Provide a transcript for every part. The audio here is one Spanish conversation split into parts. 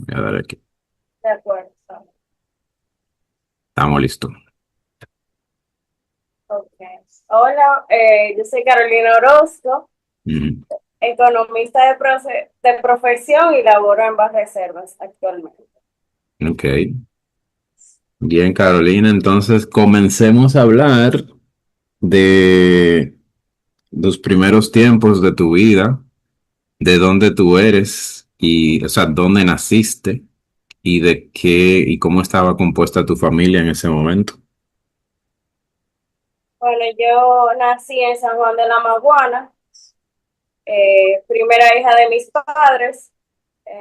Voy a dar aquí. De acuerdo. Estamos listos. Okay. Hola, yo soy Carolina Orozco, Ujú. economista de profesión y laboro en Banreservas actualmente. Ok. Bien, Carolina, entonces comencemos a hablar de los primeros tiempos de tu vida, de dónde tú eres y, o sea, dónde naciste y de qué y cómo estaba compuesta tu familia en ese momento. Bueno, yo nací en San Juan de la Maguana, primera hija de mis padres.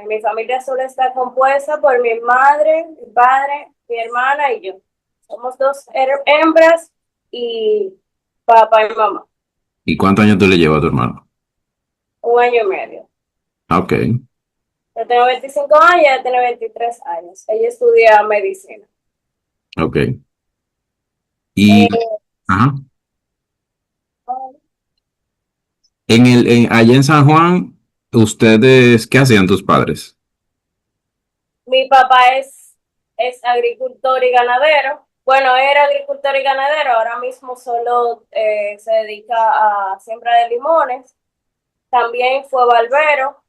Mi familia solo está compuesta por mi madre, mi padre, mi hermana y yo. Somos dos hembras y papá y mamá, ¿Y cuántos años tú le llevas a tu hermano? 1 año y medio. Ah, ok, Yo tengo 25 años, ella tiene 23 años. Ella estudia medicina. ok. Y, Eh, ajá, allá en San Juan, ¿ustedes qué hacían tus padres? Mi papá es agricultor y ganadero. Bueno, era agricultor y ganadero, ahora mismo solo se dedica a siembra de limones. También fue barbero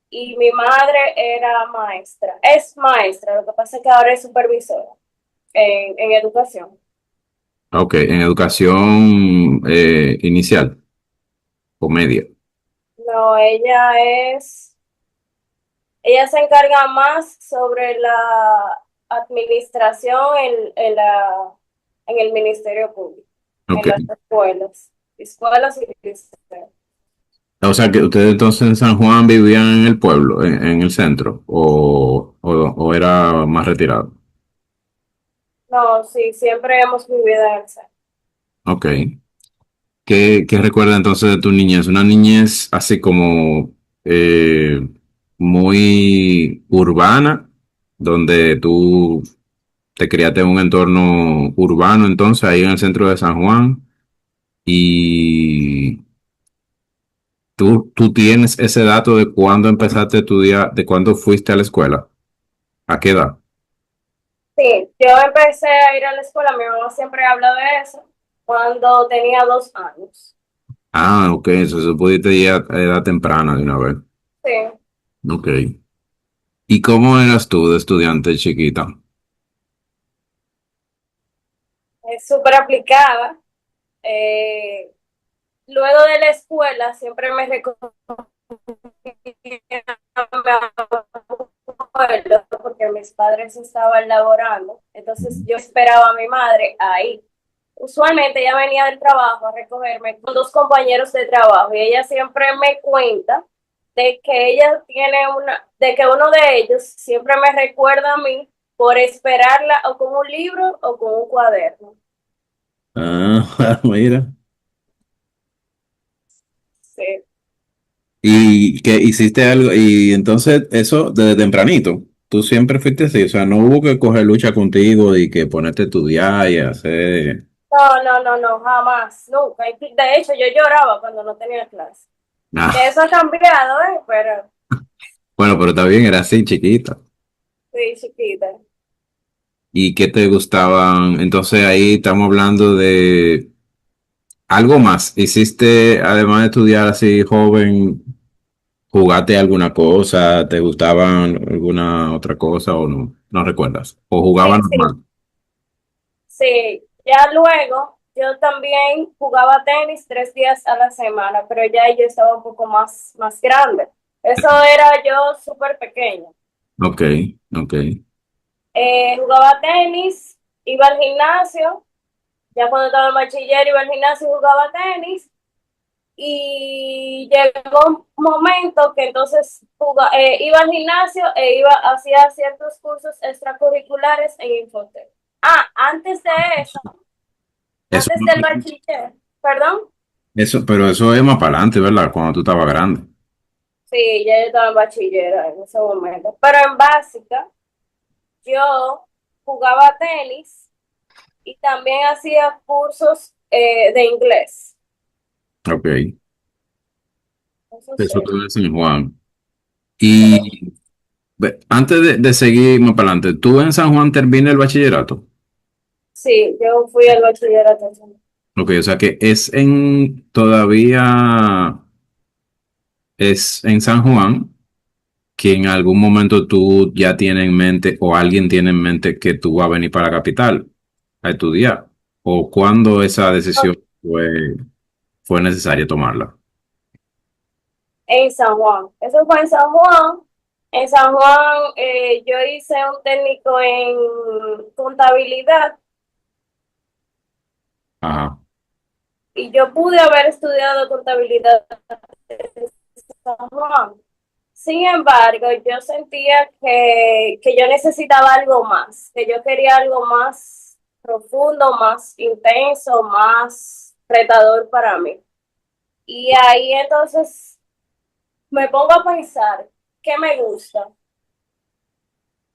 y mi madre era maestra. Es maestra, lo que pasa es que ahora es supervisora en educación. Ok, en educación inicial o media. No, ella se encarga más sobre la administración en el Ministerio Público, Ok. en las escuelas y liceos. O sea que ustedes entonces en San Juan vivían en el pueblo, en el centro, o era más retirado. No, sí, siempre hemos vivido en el centro. Ok. ¿Qué recuerdas entonces de tu niñez? Una niñez así como eh, muy urbana, donde tú te criaste en un entorno urbano, entonces ahí en el centro de San Juan, y tú tienes ese dato de cuándo empezaste tu día, de cuándo fuiste a la escuela, ¿a qué edad? Sí, yo empecé a ir a la escuela, mi mamá siempre habla de eso, cuando tenía 2 años. Ah, ok, eso pudiste ir a edad temprana de una vez. Sí, Ok. ¿Y cómo eras tú de estudiante chiquita? es súper aplicada. Eh, Luego de la escuela siempre me recogía porque mis padres estaban laborando, entonces yo esperaba a mi madre ahí. Usualmente ella venía del trabajo a recogerme con dos compañeros de trabajo y ella siempre me cuenta de que de que uno de ellos siempre me recuerda a mí por esperarla o con un libro o con un cuaderno. Ah, mira. Sí. ¿Y que hiciste algo? Y entonces eso desde tempranito. Tú siempre fuiste así. O sea, no hubo que coger lucha contigo y que ponerte a estudiar y hacer. No, no, no, no, jamás, nunca. De hecho, yo lloraba cuando no tenía clase. Que Ah, eso ha cambiado, ¿eh? Pero bueno, pero está bien, era así, chiquita. sí, chiquita. ¿Y qué te gustaban? Entonces ahí estamos hablando de algo más. ¿Hiciste, además de estudiar así joven, jugaste alguna cosa? ¿Te gustaban alguna otra cosa o no? ¿No recuerdas? ¿O Sí, jugaban sí, normal? sí. Ya luego, yo también jugaba tenis 3 días a la semana, pero ya yo estaba un poco más grande. Eso era yo súper pequeña. Ok, ok. Jugaba tenis, iba al gimnasio, ya cuando estaba en bachiller iba al gimnasio y jugaba tenis. Y llegó un momento que entonces iba al gimnasio hacía ciertos cursos extracurriculares en Infotec. Ah, antes de eso, Eso, antes del bachiller, perdón, pero eso es más para adelante, ¿verdad? Cuando tú estabas grande. sí, ya yo estaba en bachiller en ese momento, pero en básica yo jugaba tenis y también hacía cursos de inglés. Ok. Eso Eso sí. todo es en Juan. Y, Antes de seguir más para adelante, ¿tú en San Juan terminas el bachillerato? Sí, yo fui al bachillerato. Ok, o sea que es todavía es en San Juan que en algún momento tú ya tienes en mente o alguien tiene en mente que tú vas a venir para la capital a estudiar. ¿O cuándo esa decisión fue necesaria tomarla? En San Juan. Eso fue en San Juan. En San Juan yo hice un técnico en contabilidad Ajá. y yo pude haber estudiado contabilidad en San Juan. Sin embargo, yo sentía que yo necesitaba algo más, que yo quería algo más profundo, más intenso, más retador para mí. Y ahí entonces me pongo a pensar, ¿qué me gusta?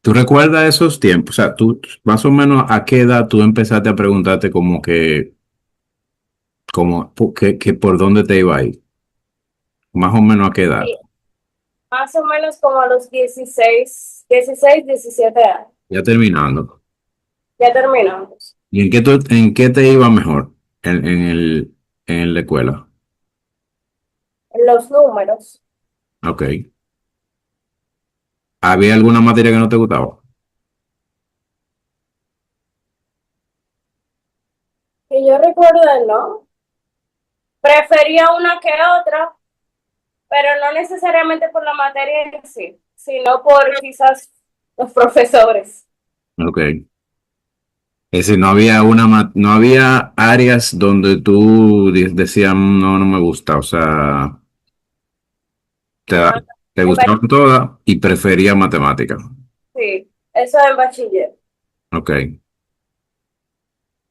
¿Tú recuerdas esos tiempos? O sea, tú más o menos a qué edad tú empezaste a preguntarte como que, que por dónde te iba a ir. Más o menos a qué edad. Sí, más o menos como a los 16, 17 años. Ya terminando. Ya terminamos. ¿Y en qué te iba mejor en la escuela? Los números. Ok. ¿Había alguna materia que no te gustaba? Que yo recuerdo, ¿no? Prefería una que otra, pero no necesariamente por la materia en sí, sino por quizás los profesores. Ok. Es decir, no había áreas donde tú decías, no, no me gusta. O sea, te, No, te en gustaban todas y prefería matemáticas. sí, eso en bachiller. Ok.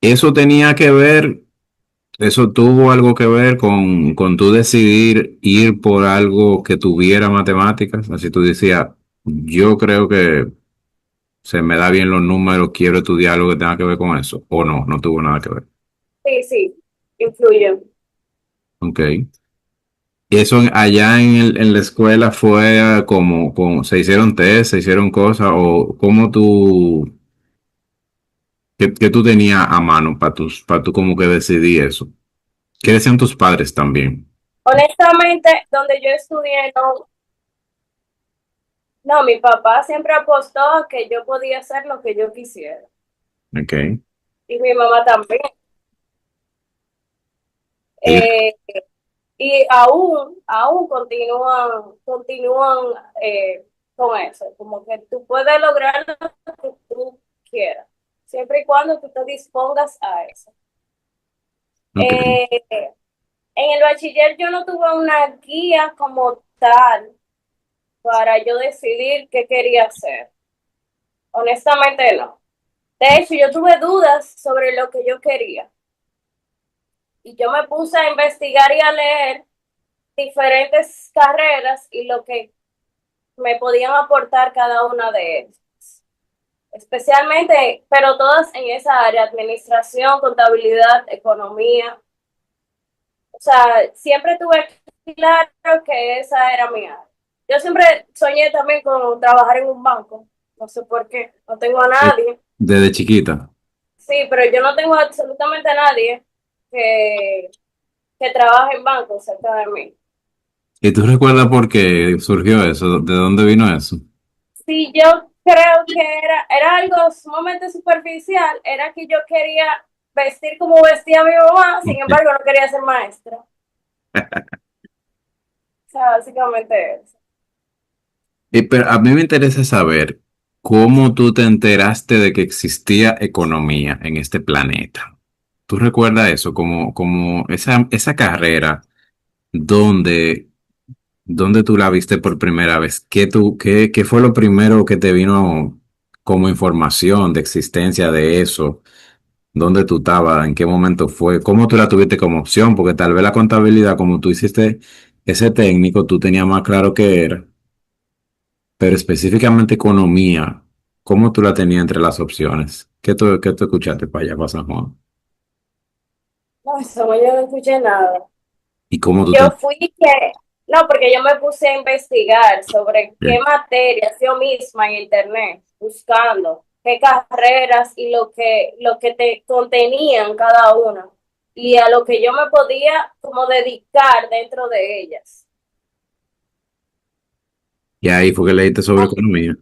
Eso tenía que ver, eso tuvo algo que ver con tú decidir ir por algo que tuviera matemáticas. Así tú decías, yo creo que se me da bien los números, quiero estudiar algo que tenga que ver con eso. O no, no tuvo nada que ver. Sí, sí, influyen. Ok. Y eso allá en la escuela fue como, se hicieron test, se hicieron cosas, o cómo qué tú tenías a mano para tú como que decidir eso. ¿Qué decían tus padres también? Honestamente, donde yo estudié, no, no, mi papá siempre apostó a que yo podía hacer lo que yo quisiera. Ok. Y mi mamá también. Ellos, Eh, y aún continúan con eso, como que tú puedes lograr lo que tú quieras, siempre y cuando tú te dispongas a eso. ok. En el bachiller yo no tuve una guía como tal para yo decidir qué quería hacer. Honestamente no. De hecho, yo tuve dudas sobre lo que yo quería y yo me puse a investigar y a leer diferentes carreras y lo que me podían aportar cada una de ellas. Especialmente, pero todas en esa área, administración, contabilidad, economía. O sea, siempre tuve claro que esa era mi área. Yo siempre soñé también con trabajar en un banco. No sé por qué, no tengo a nadie. Desde chiquita. Sí, pero yo no tengo absolutamente a nadie que, que trabaje en banco cerca de mí. ¿Y tú recuerdas por qué surgió eso? ¿De dónde vino eso? Sí, yo creo que era algo sumamente superficial, era que yo quería vestir como vestía mi mamá, sin embargo no quería ser maestra. O sea, básicamente eso. Pero a mí me interesa saber cómo tú te enteraste de que existía economía en este planeta. ¿Tú recuerdas eso? Como esa carrera donde, donde tú la viste por primera vez. ¿Qué fue lo primero que te vino como información de existencia de eso? ¿Dónde tú estabas? ¿En qué momento fue? ¿Cómo tú la tuviste como opción? Porque tal vez la contabilidad, como tú hiciste ese técnico, tú tenías más claro qué era, pero específicamente economía, ¿cómo tú la tenías entre las opciones? ¿Qué tú escuchaste para allá, para San Juan? No, eso no, yo no escuché nada. ¿Y cómo tú Yo te... fui No, porque yo me puse a investigar sobre qué Sí. materias yo misma en internet, buscando qué carreras y lo que te contenían cada una y a lo que yo me podía como dedicar dentro de ellas. Y ahí fue que leíste sobre economía.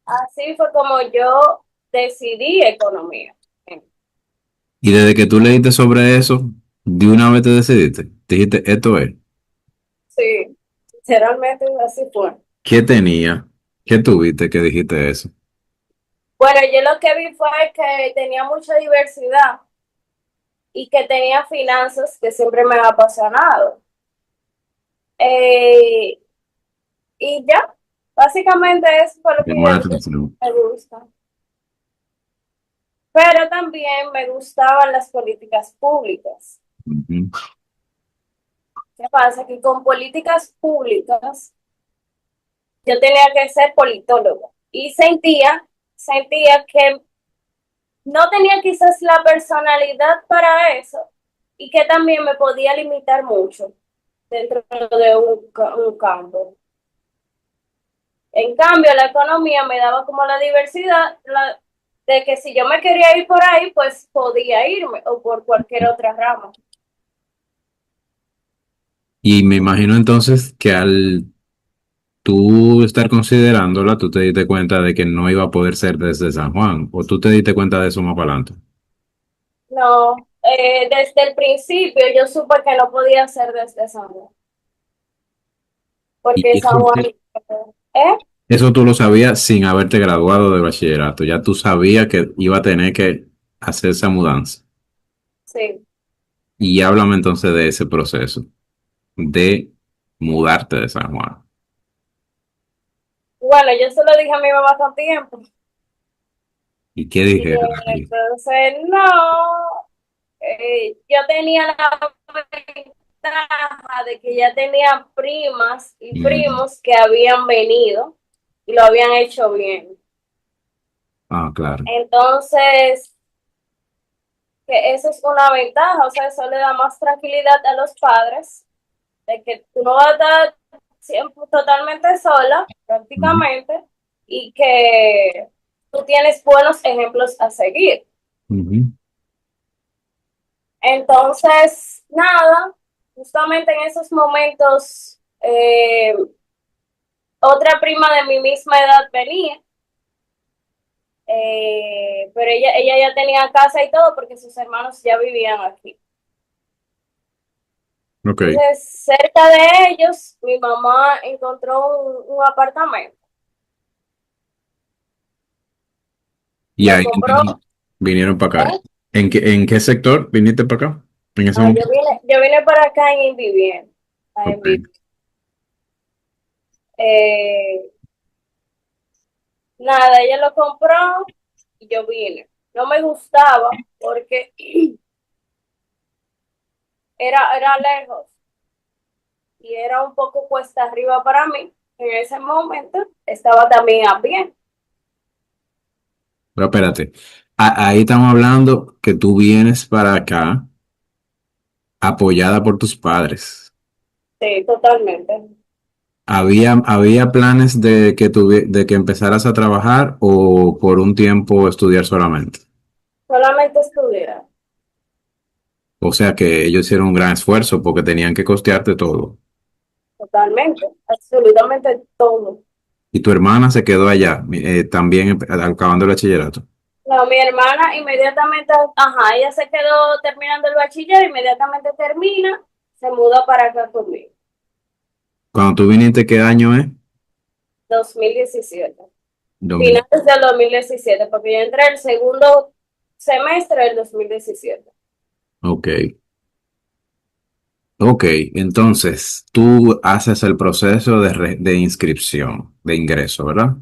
Así fue como yo decidí economía. Y desde que tú leíste sobre eso, de una vez te decidiste. Dijiste, esto es. Sí, literalmente así fue. ¿Qué tenía? ¿Qué tuviste que dijiste eso? Bueno, yo lo que vi fue que tenía mucha diversidad y que tenía finanzas que siempre me han apasionado. Eh, y ya, básicamente eso fue lo Me que llamó la yo atención. me gusta. Pero también me gustaban las políticas públicas. Ujú. ¿Qué pasa? Que con políticas públicas yo tenía que ser politóloga y sentía que no tenía quizás la personalidad para eso y que también me podía limitar mucho dentro de un campo. En cambio, la economía me daba como la diversidad de que si yo me quería ir por ahí, pues podía irme o por cualquier otra rama. Y me imagino entonces que al tú estar considerándola, tú te diste cuenta de que no iba a poder ser desde San Juan, o tú te diste cuenta de eso más para adelante. No, desde el principio yo supe que no podía ser desde San Juan, Y porque San Juan, ¿eh? eso tú lo sabías sin haberte graduado de bachillerato. Ya tú sabías que iba a tener que hacer esa mudanza. Sí. Y háblame entonces de ese proceso, de mudarte de San Juan. Bueno, yo se lo dije a mi mamá con tiempo. ¿Y qué Y dijeron ahí? entonces, no, yo tenía la ventaja de que ya tenía primas y Mm. primos que habían venido y lo habían hecho bien. Ah, claro. Entonces, que eso es una ventaja, o sea, eso le da más tranquilidad a los padres de que tú no vas a estar siempre totalmente sola, Ujú. prácticamente, y que tú tienes buenos ejemplos a seguir. Ujú. Entonces, nada, justamente en esos momentos, otra prima de mi misma edad venía, pero ella ya tenía casa y todo porque sus hermanos ya vivían aquí. Ok. Entonces, cerca de ellos, mi mamá encontró un apartamento, Y lo ahí compró. entonces vinieron para acá. ¿Eh? En qué sector viniste para acá? En ese Ah, momento. yo vine para acá en Invivienda, en Ok. Invi- eh, nada, ella lo compró y yo vine. No me gustaba porque era lejos y era un poco cuesta arriba para mí. En ese momento estaba también a pie. Pero espérate. Ahí estamos hablando que tú vienes para acá apoyada por tus padres. Sí, totalmente. ¿Había planes de que de que empezaras a trabajar o por un tiempo estudiar solamente? Solamente estudiar. O sea que ellos hicieron un gran esfuerzo porque tenían que costearte todo. Totalmente. Absolutamente todo. Y tu hermana se quedó allá, también acabando el bachillerato. No, mi hermana inmediatamente, ajá, ella se quedó terminando el bachiller, inmediatamente termina, se mudó para acá conmigo. Cuando tú viniste, ¿qué año es? 2017. 2000. Finales del 2017, porque yo entré el segundo semestre del 2017. Ok. Ok, entonces tú haces el proceso de inscripción, de ingreso, ¿verdad?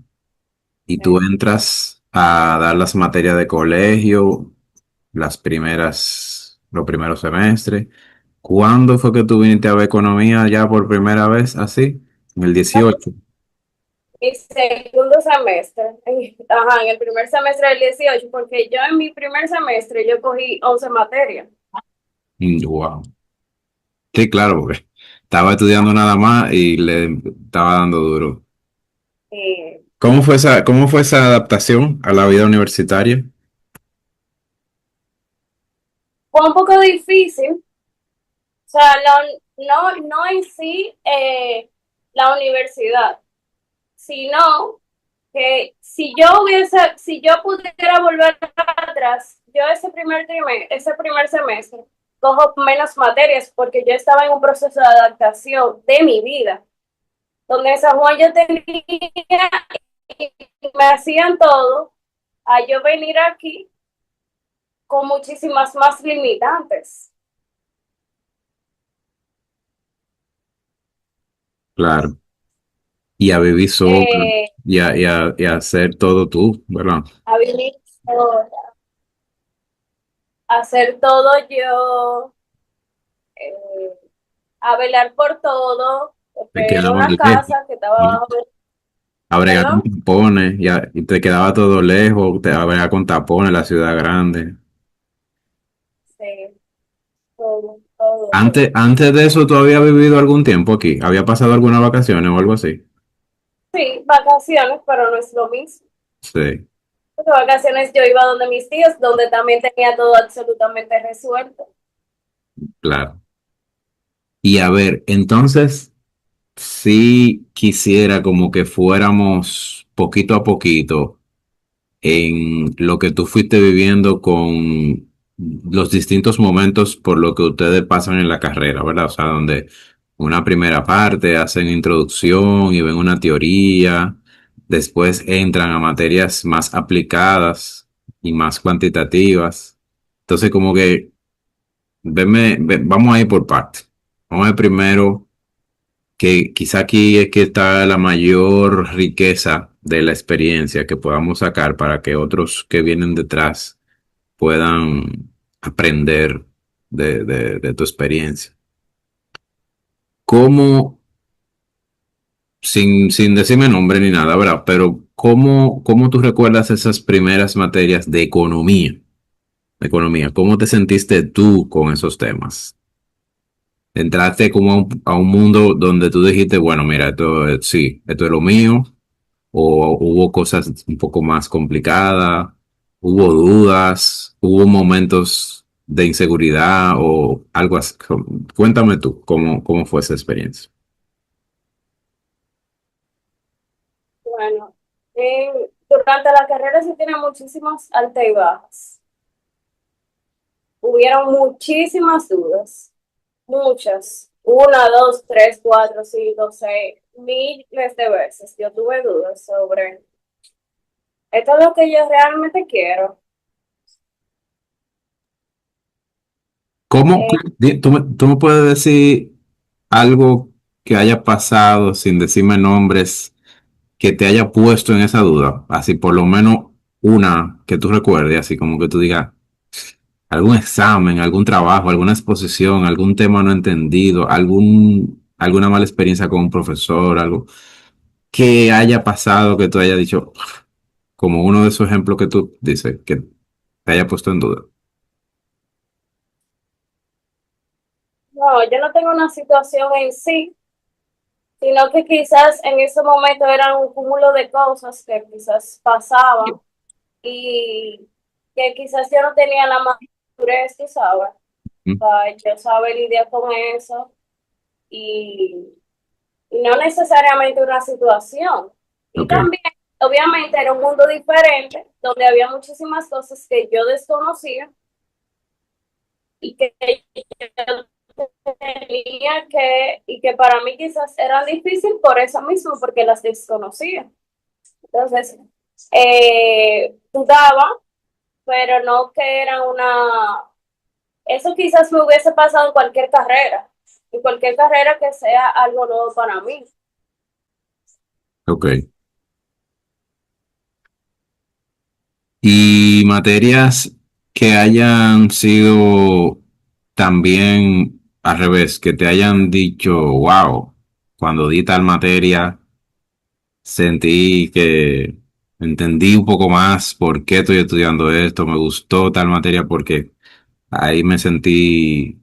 Y tú Sí. entras a dar las materias de colegio, los primeros semestres. ¿Cuándo fue que tú viniste a ver economía ya por primera vez así? En el 18. Mi segundo semestre, ajá, en el primer semestre del 18, porque yo en mi primer semestre yo cogí 11 materias. Wow. Sí, claro, porque estaba estudiando nada más y le estaba dando duro. Eh, Cómo fue esa adaptación a la vida universitaria? Fue un poco difícil, o sea, no en sí la universidad, sino que si yo pudiera volver atrás, yo ese primer semestre, cojo menos materias porque yo estaba en un proceso de adaptación de mi vida, donde en San Juan yo tenía y me hacían todo, a yo venir aquí con muchísimas más limitantes. Claro. Y a vivir solo Eh, y a hacer todo tú, ¿verdad? a vivir sola, a hacer todo yo, eh, a velar por todo, Te porque era quedaba una lejos. casa que estaba ¿No? bajo de, A bregar con perdón, tapones y te quedaba todo lejos, te a bregar con tapones, la ciudad grande. sí, todo. Antes de eso, ¿tú habías vivido algún tiempo aquí? ¿Había pasado algunas vacaciones o algo así? Sí, vacaciones, pero no es lo mismo. Sí, Porque vacaciones yo iba donde mis tíos, donde también tenía todo absolutamente resuelto. claro. Y a ver, entonces, si quisiera como que fuéramos poquito a poquito en lo que tú fuiste viviendo con los distintos momentos por lo que ustedes pasan en la carrera, ¿verdad? O sea, donde una primera parte hacen introducción y ven una teoría, después entran a materias más aplicadas y más cuantitativas. Entonces, como que vamos a ir por partes. Vamos a ver primero que quizá aquí es que está la mayor riqueza de la experiencia que podamos sacar para que otros que vienen detrás puedan aprender de tu experiencia. ¿Cómo, sin decirme nombre ni nada, ¿verdad? Pero cómo tú recuerdas esas primeras materias de economía? De economía, ¿cómo te sentiste tú con esos temas? Entraste como a un mundo donde tú dijiste, bueno, mira, sí, esto es lo mío, o hubo cosas un poco más complicadas, hubo dudas, hubo momentos de inseguridad o algo así. Cuéntame tú, cómo fue esa experiencia. Bueno, durante la carrera se tiene muchísimas altas y bajas. Hubieron muchísimas dudas, muchas. Una, dos, tres, cuatro, cinco, seis, miles de veces. Yo tuve dudas sobre esto es lo que yo realmente quiero. ¿Cómo, Eh, tú me puedes decir algo que haya pasado sin decirme nombres que te haya puesto en esa duda? Así por lo menos una que tú recuerdes, así como que tú digas, algún examen, algún trabajo, alguna exposición, algún tema no entendido, alguna mala experiencia con un profesor, algo que haya pasado que tú hayas dicho, como uno de esos ejemplos que tú dices, que te haya puesto en duda. no, yo no tengo una situación en sí, sino que quizás en ese momento eran un cúmulo de cosas que quizás pasaban y que quizás yo no tenía la madurez, tú sabes, ¿Mm? para yo saber lidiar con eso y, y no necesariamente una situación. Y Ok, también, obviamente, era un mundo diferente donde había muchísimas cosas que yo desconocía y que yo tenía y que para mí quizás eran difíciles por eso mismo, porque las desconocía. Entonces, dudaba, pero no que era una. Eso quizás me hubiese pasado en cualquier carrera que sea algo nuevo para mí. ok. Y materias que hayan sido también al revés, que te hayan dicho, wow, cuando di tal materia, sentí que entendí un poco más por qué estoy estudiando esto, me gustó tal materia porque ahí me sentí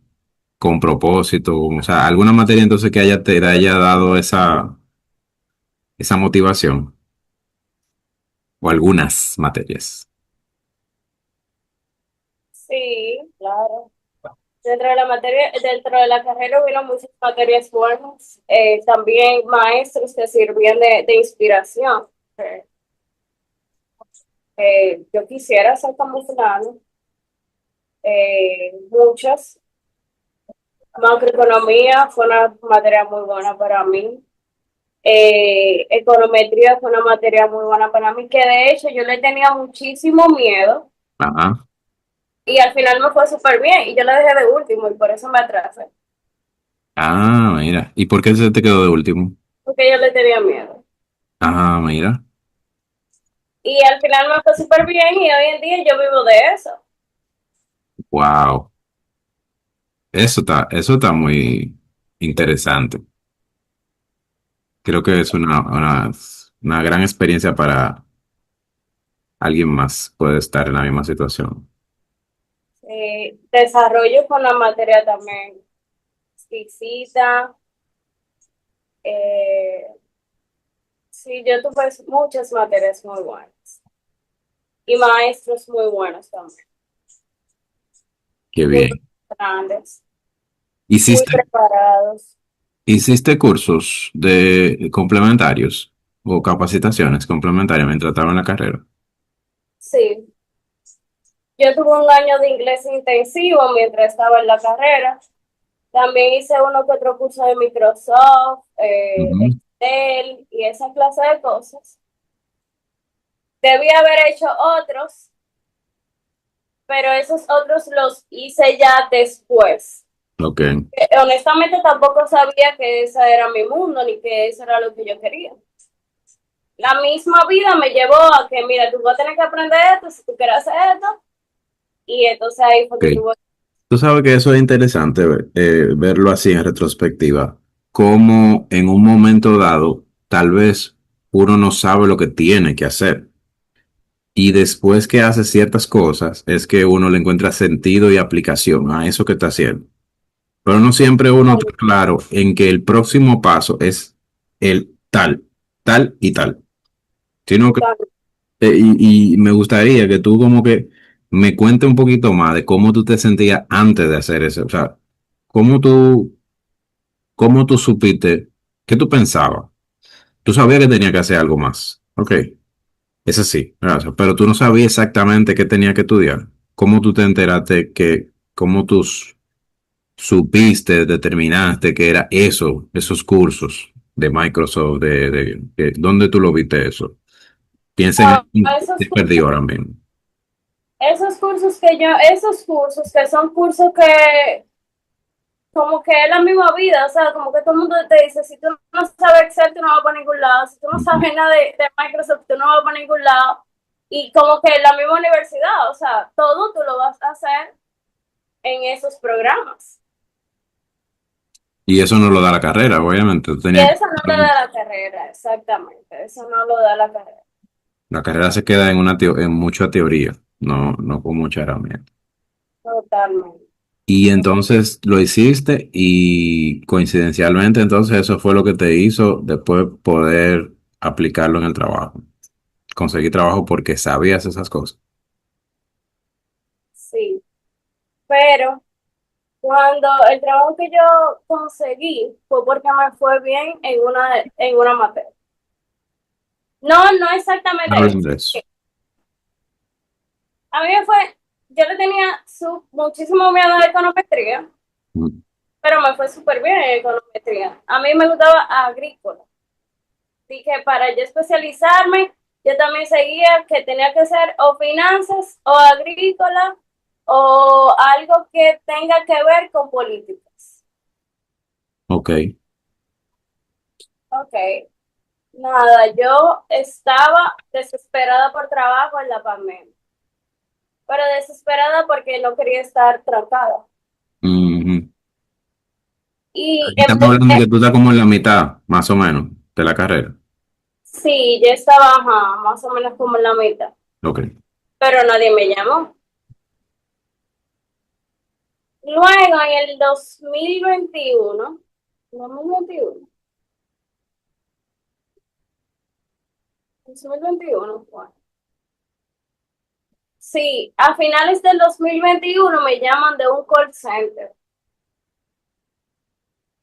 con propósito, o sea, alguna materia entonces que te haya dado esa motivación, o algunas materias. Sí, claro. Dentro de la carrera hubieron muchas materias buenas, también maestros que sirvían de inspiración. Eh, yo quisiera ser como fulano, muchas. Macroeconomía fue una materia muy buena para mí. Econometría fue una materia muy buena para mí, que de hecho yo le tenía muchísimo miedo Ajá. y al final me fue súper bien y yo la dejé de último y por eso me atrasé, Ah, mira. ¿Y por qué se te quedó de último? porque yo le tenía miedo. Ah, mira. Y al final me fue súper bien y hoy en día yo vivo de eso. Wow. Eso está muy interesante. Creo que es una gran experiencia para alguien más. Puede estar en la misma situación. Desarrollo con la materia también exquisita. Eh, sí, yo tuve muchas materias muy buenas y maestros muy buenos también, Qué muy bien. grandes, muy ¿Hiciste, preparados. hiciste cursos de complementarios o capacitaciones complementarias mientras estaba en la carrera? Sí, yo tuve un año de inglés intensivo mientras estaba en la carrera. También hice uno que otro curso de Microsoft, Ujú. Excel y esa clase de cosas. Debí haber hecho otros, pero esos otros los hice ya después. Ok, Honestamente tampoco sabía que ese era mi mundo ni que eso era lo que yo quería. La misma vida me llevó a que, mira, tú vas a tener que aprender esto si tú quieres hacer esto. Y entonces ahí fue ok. que tuve. Tú sabes que eso es interesante, verlo así en retrospectiva, como en un momento dado, tal vez uno no sabe lo que tiene que hacer. Y después que hace ciertas cosas, es que uno le encuentra sentido y aplicación a eso que está haciendo. Pero no siempre uno está claro en que el próximo paso es el tal, tal y tal. Sino que, y me gustaría que tú como que me cuentes un poquito más de cómo tú te sentías antes de hacer eso. O sea, cómo tú supiste, qué tú pensabas. Tú sabías que tenía que hacer algo más. Ok, eso sí, gracias. Pero tú no sabías exactamente qué tenía que estudiar. ¿Cómo tú te enteraste cómo tú supiste, determinaste que era eso, esos cursos de Microsoft, ¿dónde tú lo viste eso? Piensa en No, alguien que te perdí ahora mismo. esos cursos que son cursos que como que es la misma vida, o sea, como que todo el mundo te dice, si tú no sabes Excel, tú no vas para ningún lado, si tú no Ujú. sabes nada de Microsoft, tú no vas para ningún lado, y como que la misma universidad, o sea, todo tú lo vas a hacer en esos programas. Y eso no lo da la carrera, obviamente. Tú Y tenías eso no lo da la carrera, exactamente, eso no lo da la carrera, la carrera se queda en mucha teoría, no con mucha herramienta. totalmente. Y entonces lo hiciste y coincidencialmente entonces eso fue lo que te hizo después poder aplicarlo en el trabajo. Conseguir trabajo porque sabías esas cosas. Sí, pero cuando el trabajo que yo conseguí fue porque me fue bien en una materia. No, no exactamente Habla eso. inglés. A mí me fue, yo le tenía muchísimo miedo a econometría, Mm. pero me fue súper bien en econometría. A mí me gustaba agrícola. Dije, para yo especializarme, yo también seguía que tenía que ser o finanzas o agrícola o algo que tenga que ver con políticas. Ok. Ok, nada, yo estaba desesperada por trabajo en la pandemia, pero desesperada porque no quería estar trancada. Ujú. Y Aquí estamos hablando de empecé, que tú estás como en la mitad, más o menos, de la carrera. sí, yo estaba ajá, más o menos como en la mitad, Ok. pero nadie me llamó. Luego, en el 2021, 2021 fue. Sí, a finales del 2021 me llaman de un call center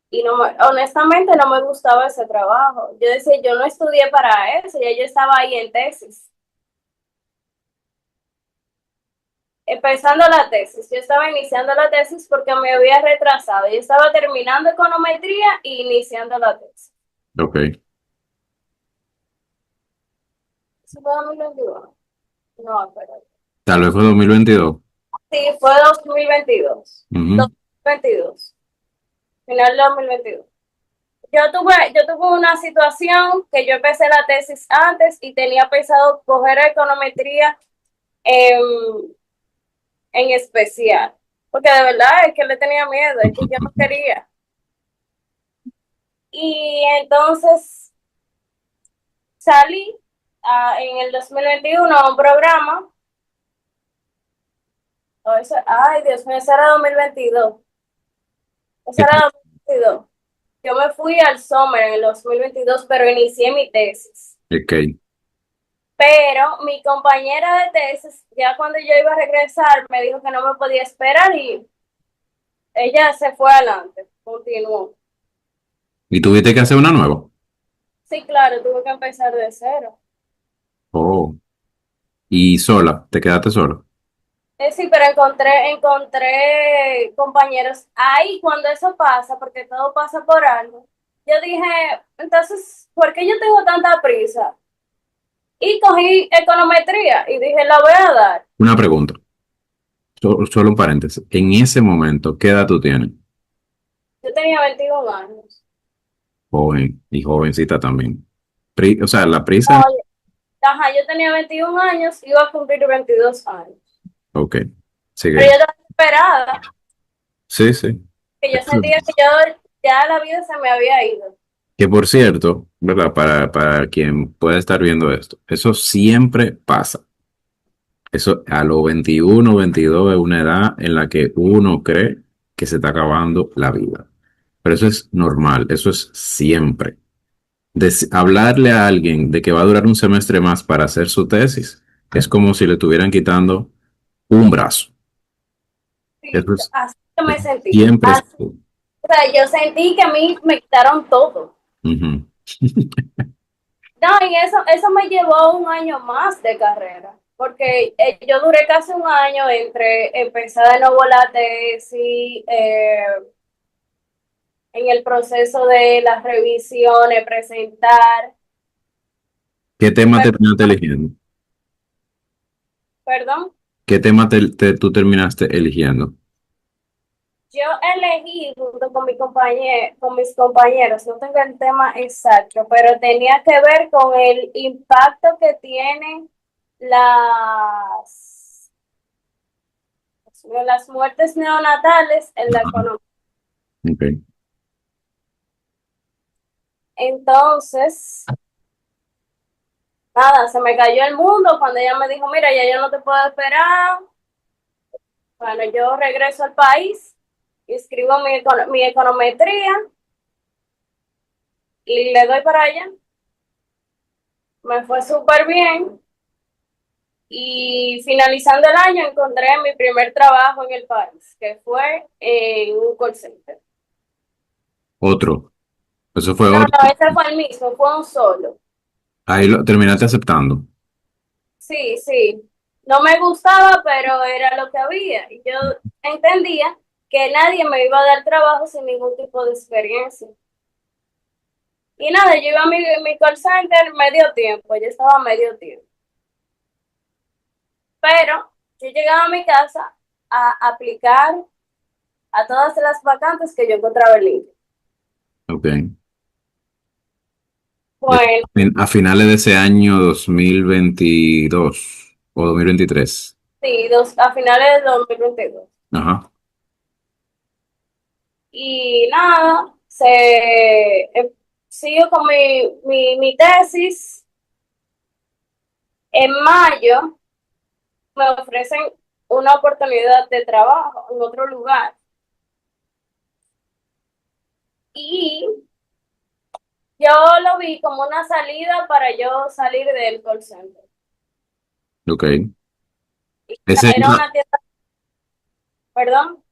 y honestamente no me gustaba ese trabajo. Yo decía, yo no estudié para eso, ya yo estaba ahí en tesis, empezando la tesis. Yo estaba iniciando la tesis porque me había retrasado. Yo estaba terminando econometría y iniciando la tesis. Ok. ¿Eso fue 2021? No, espérate. Tal vez fue 2022. Sí, fue 2022. Ujú. 2022. Final de 2022. Yo tuve una situación que yo empecé la tesis antes y tenía pensado coger econometría en, en especial, porque de verdad es que le tenía miedo, es que yo no quería. Y entonces salí en el 2021 a un programa, ay Dios mío, eso era 2022, eso era 2022. Yo me fui al Summer en el 2022, pero inicié mi tesis. Ok. Pero mi compañera de tesis, ya cuando yo iba a regresar, me dijo que no me podía esperar y ella se fue adelante, continuó. ¿Y tuviste que hacer una nueva? Sí, claro, tuve que empezar de cero. Oh. ¿Y sola? ¿Te quedaste sola? Sí, pero encontré compañeros ahí cuando eso pasa, porque todo pasa por algo. Yo dije, entonces, ¿por qué yo tengo tanta prisa? Y cogí econometría y dije, la voy a dar. Una pregunta. Solo un paréntesis. En ese momento, ¿qué edad tú tienes? Yo tenía 21 años. Joven y jovencita también. O sea, la prisa. Oye, ajá, yo tenía 21 años, iba a cumplir 22 años. Ok. Pero Sigue. yo estaba desesperada, Sí, sí. que yo sentía que ya la vida se me había ido. Que por cierto, ¿verdad? Para quien pueda estar viendo esto, eso siempre pasa. Eso a los 21, 22 es una edad en la que uno cree que se está acabando la vida. Pero eso es normal, eso es siempre. Hablarle a alguien de que va a durar un semestre más para hacer su tesis es como si le estuvieran quitando un brazo. Sí, Eso es, así que me sentí. siempre es. O sea, yo sentí que a mí me quitaron todo. Ujú. No, y eso me llevó un año más de carrera, porque yo duré casi un año entre empezar de nuevo la tesis, en el proceso de las revisiones, presentar, ¿Qué tema pero, terminaste eligiendo? perdón. ¿Qué tema tú terminaste eligiendo? Yo elegí junto con con mis compañeros, no tengo el tema exacto, pero tenía que ver con el impacto que tienen las, las muertes neonatales en la Ajá. economía. Ok. Entonces, nada, se me cayó el mundo cuando ella me dijo, mira, ya yo no te puedo esperar. Bueno, yo regreso al país, escribo mi econometría y le doy para allá. Me fue súper bien. Y finalizando el año encontré mi primer trabajo en el país, que fue en un call center. Otro. Eso fue No, otro. no, ese fue el mismo, fue un solo. Ahí lo terminaste aceptando. Sí, sí. No me gustaba, pero era lo que había. Y yo entendía que nadie me iba a dar trabajo sin ningún tipo de experiencia. Y nada, yo iba a mi call center medio tiempo, yo estaba medio tiempo. Pero yo llegaba a mi casa a aplicar a todas las vacantes que yo encontraba en línea. Ok. Bueno, A finales de ese año 2022 o 2023. sí, a finales del 2022. Ajá. Y nada, sigo con mi tesis. En mayo me ofrecen una oportunidad de trabajo en otro lugar. Y yo lo vi como una salida para yo salir del call center. Ok. Ese, Era una tienda, perdón,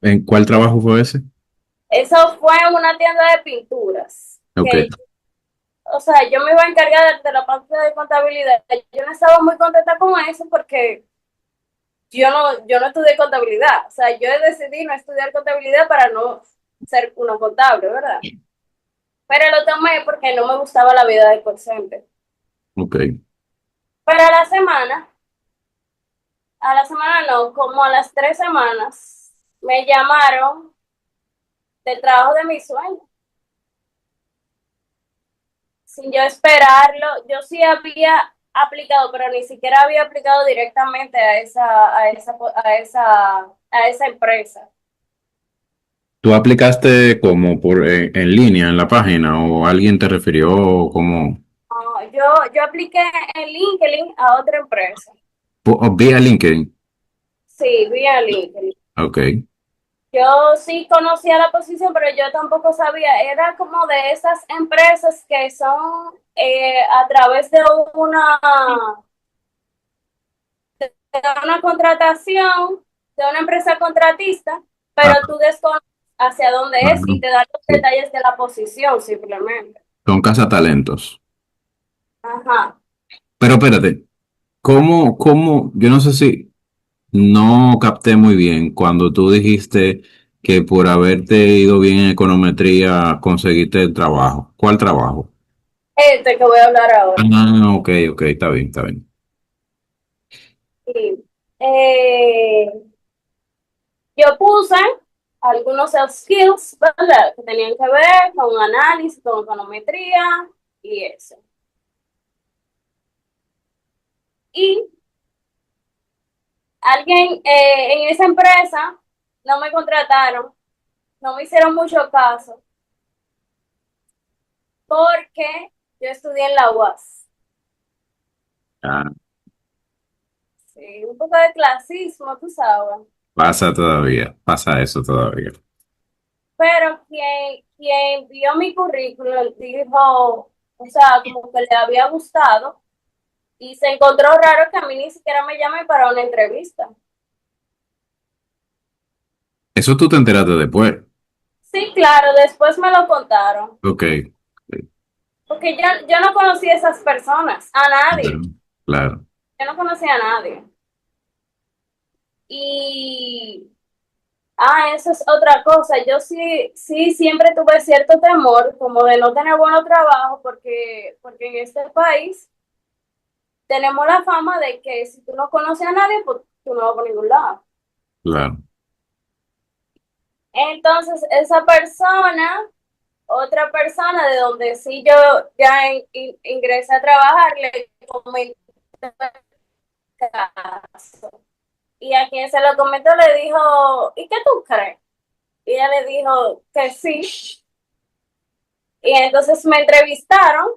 ¿en cuál trabajo fue ese? eso fue una tienda de pinturas. Ok. O sea, yo me iba a encargar de la parte de contabilidad. Yo no estaba muy contenta con eso porque yo no estudié contabilidad. O sea, yo decidí no estudiar contabilidad para no ser uno contable, ¿verdad? Pero lo tomé porque no me gustaba la vida de call center. Ok. Pero a la semana no, como a las 3 semanas, me llamaron del trabajo de mis sueños. Sin yo esperarlo, yo sí había aplicado, pero ni siquiera había aplicado directamente a esa empresa. ¿Tú aplicaste como en línea en la página o alguien te refirió como No, yo apliqué en LinkedIn a otra empresa. o vía LinkedIn? Sí, vía LinkedIn. Ok. Yo sí conocía la posición, pero yo tampoco sabía. Era como de esas empresas que son a través de una contratación, de una empresa contratista, Ah, pero tú desconoces hacia dónde es bueno, y te dan los sí. detalles de la posición simplemente. Son cazatalentos. Ajá. Pero espérate, yo no sé si no capté muy bien cuando tú dijiste que por haberte ido bien en econometría conseguiste el trabajo. ¿Cuál trabajo? Este que voy a hablar ahora. Ah, ok, ok, está bien, está bien. Sí. Eh, yo puse algunos soft skills, ¿verdad? Que tenían que ver con análisis, con econometría y eso. Y alguien en esa empresa no me contrataron, no me hicieron mucho caso, porque yo estudié en la UAS. Ah, Sí, un poco de clasismo, tú sabes. pasa todavía, pasa eso todavía. Pero quien vio mi currículum dijo, o sea, como que le había gustado y se encontró raro que a mí ni siquiera me llamen para una entrevista. Eso tú te enteraste después. Sí, claro, después me lo contaron, Ok, porque yo no conocía a esas personas, a claro, nadie. claro. Yo no conocía a nadie. Y, eso es otra cosa. Yo sí, sí, siempre tuve cierto temor como de no tener buenos trabajo porque en este país tenemos la fama de que si tú no conoces a nadie, pues tú no vas por ningún lado. Claro. Entonces, esa persona, otra persona de donde sí yo ya ingresé a trabajar, le comenté el caso. Y a quien se lo comentó le dijo, ¿y qué tú crees? Y ella le dijo que sí. Y entonces me entrevistaron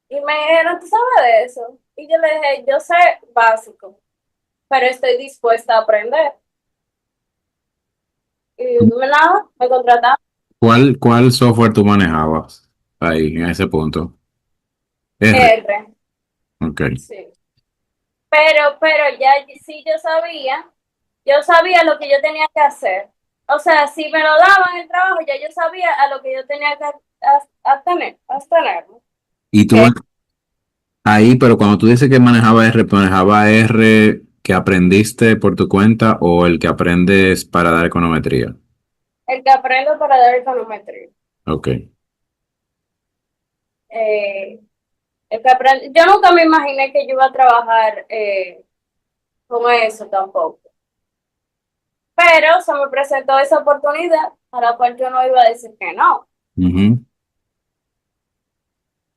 y me dijeron, ¿tú sabes de eso? Y yo le dije, yo sé básico, pero estoy dispuesta a aprender. Y nada, me contrataron. ¿Cuál software tú manejabas ahí en ese punto? R. R, Ok. sí. Pero ya sí yo sabía lo que yo tenía que hacer. O sea, si me lo daban el trabajo, ya yo sabía a lo que yo tenía que tener. Y tú Que ahí, pero cuando tú dices que manejaba R que aprendiste por tu cuenta o el que aprendes para dar econometría. el que aprendo para dar econometría. Ok. Eh, yo nunca me imaginé que yo iba a trabajar con eso tampoco. Pero se me presentó esa oportunidad a la cual yo no iba a decir que no. Ujú.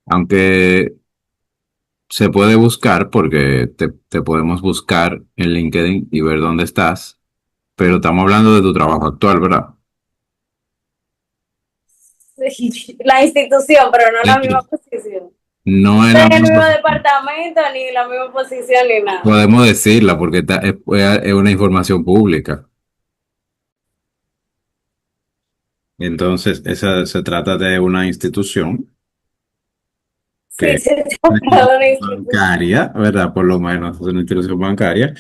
Aunque se puede buscar porque te podemos buscar en LinkedIn y ver dónde estás, pero estamos hablando de tu trabajo actual, ¿verdad? Sí, la institución, pero no la misma Sí. posición. No es No la en el misma mismo posición. departamento, ni la misma posición, ni nada. Podemos decirla porque es una información pública. Entonces, esa se trata de una institución que Sí, se trata de una institución. bancaria, ¿verdad? Por lo menos es una institución bancaria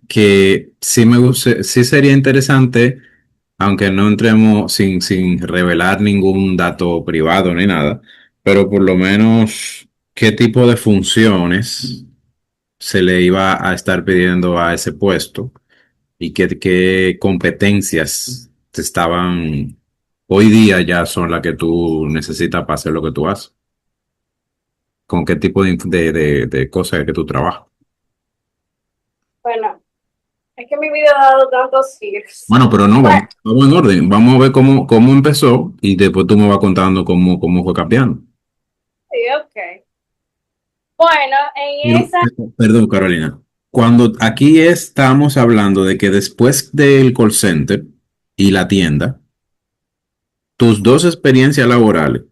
que sí me gusta, sí sería interesante, aunque no entremos sin revelar ningún dato privado ni nada, pero por lo menos qué tipo de funciones se le iba a estar pidiendo a ese puesto y qué competencias te estaban hoy día ya son las que tú necesitas para hacer lo que tú haces. ¿Con qué tipo de cosas es que tú trabajas? Bueno, es que mi vida ha dado tantos giros. Bueno, pero no, Bueno, vamos en orden. Vamos a ver cómo empezó y después tú me vas contando cómo fue cambiando. sí, ok. Bueno, en Pero, esa, perdón, Carolina. Cuando aquí estamos hablando de que después del call center y la tienda, tus dos experiencias laborales,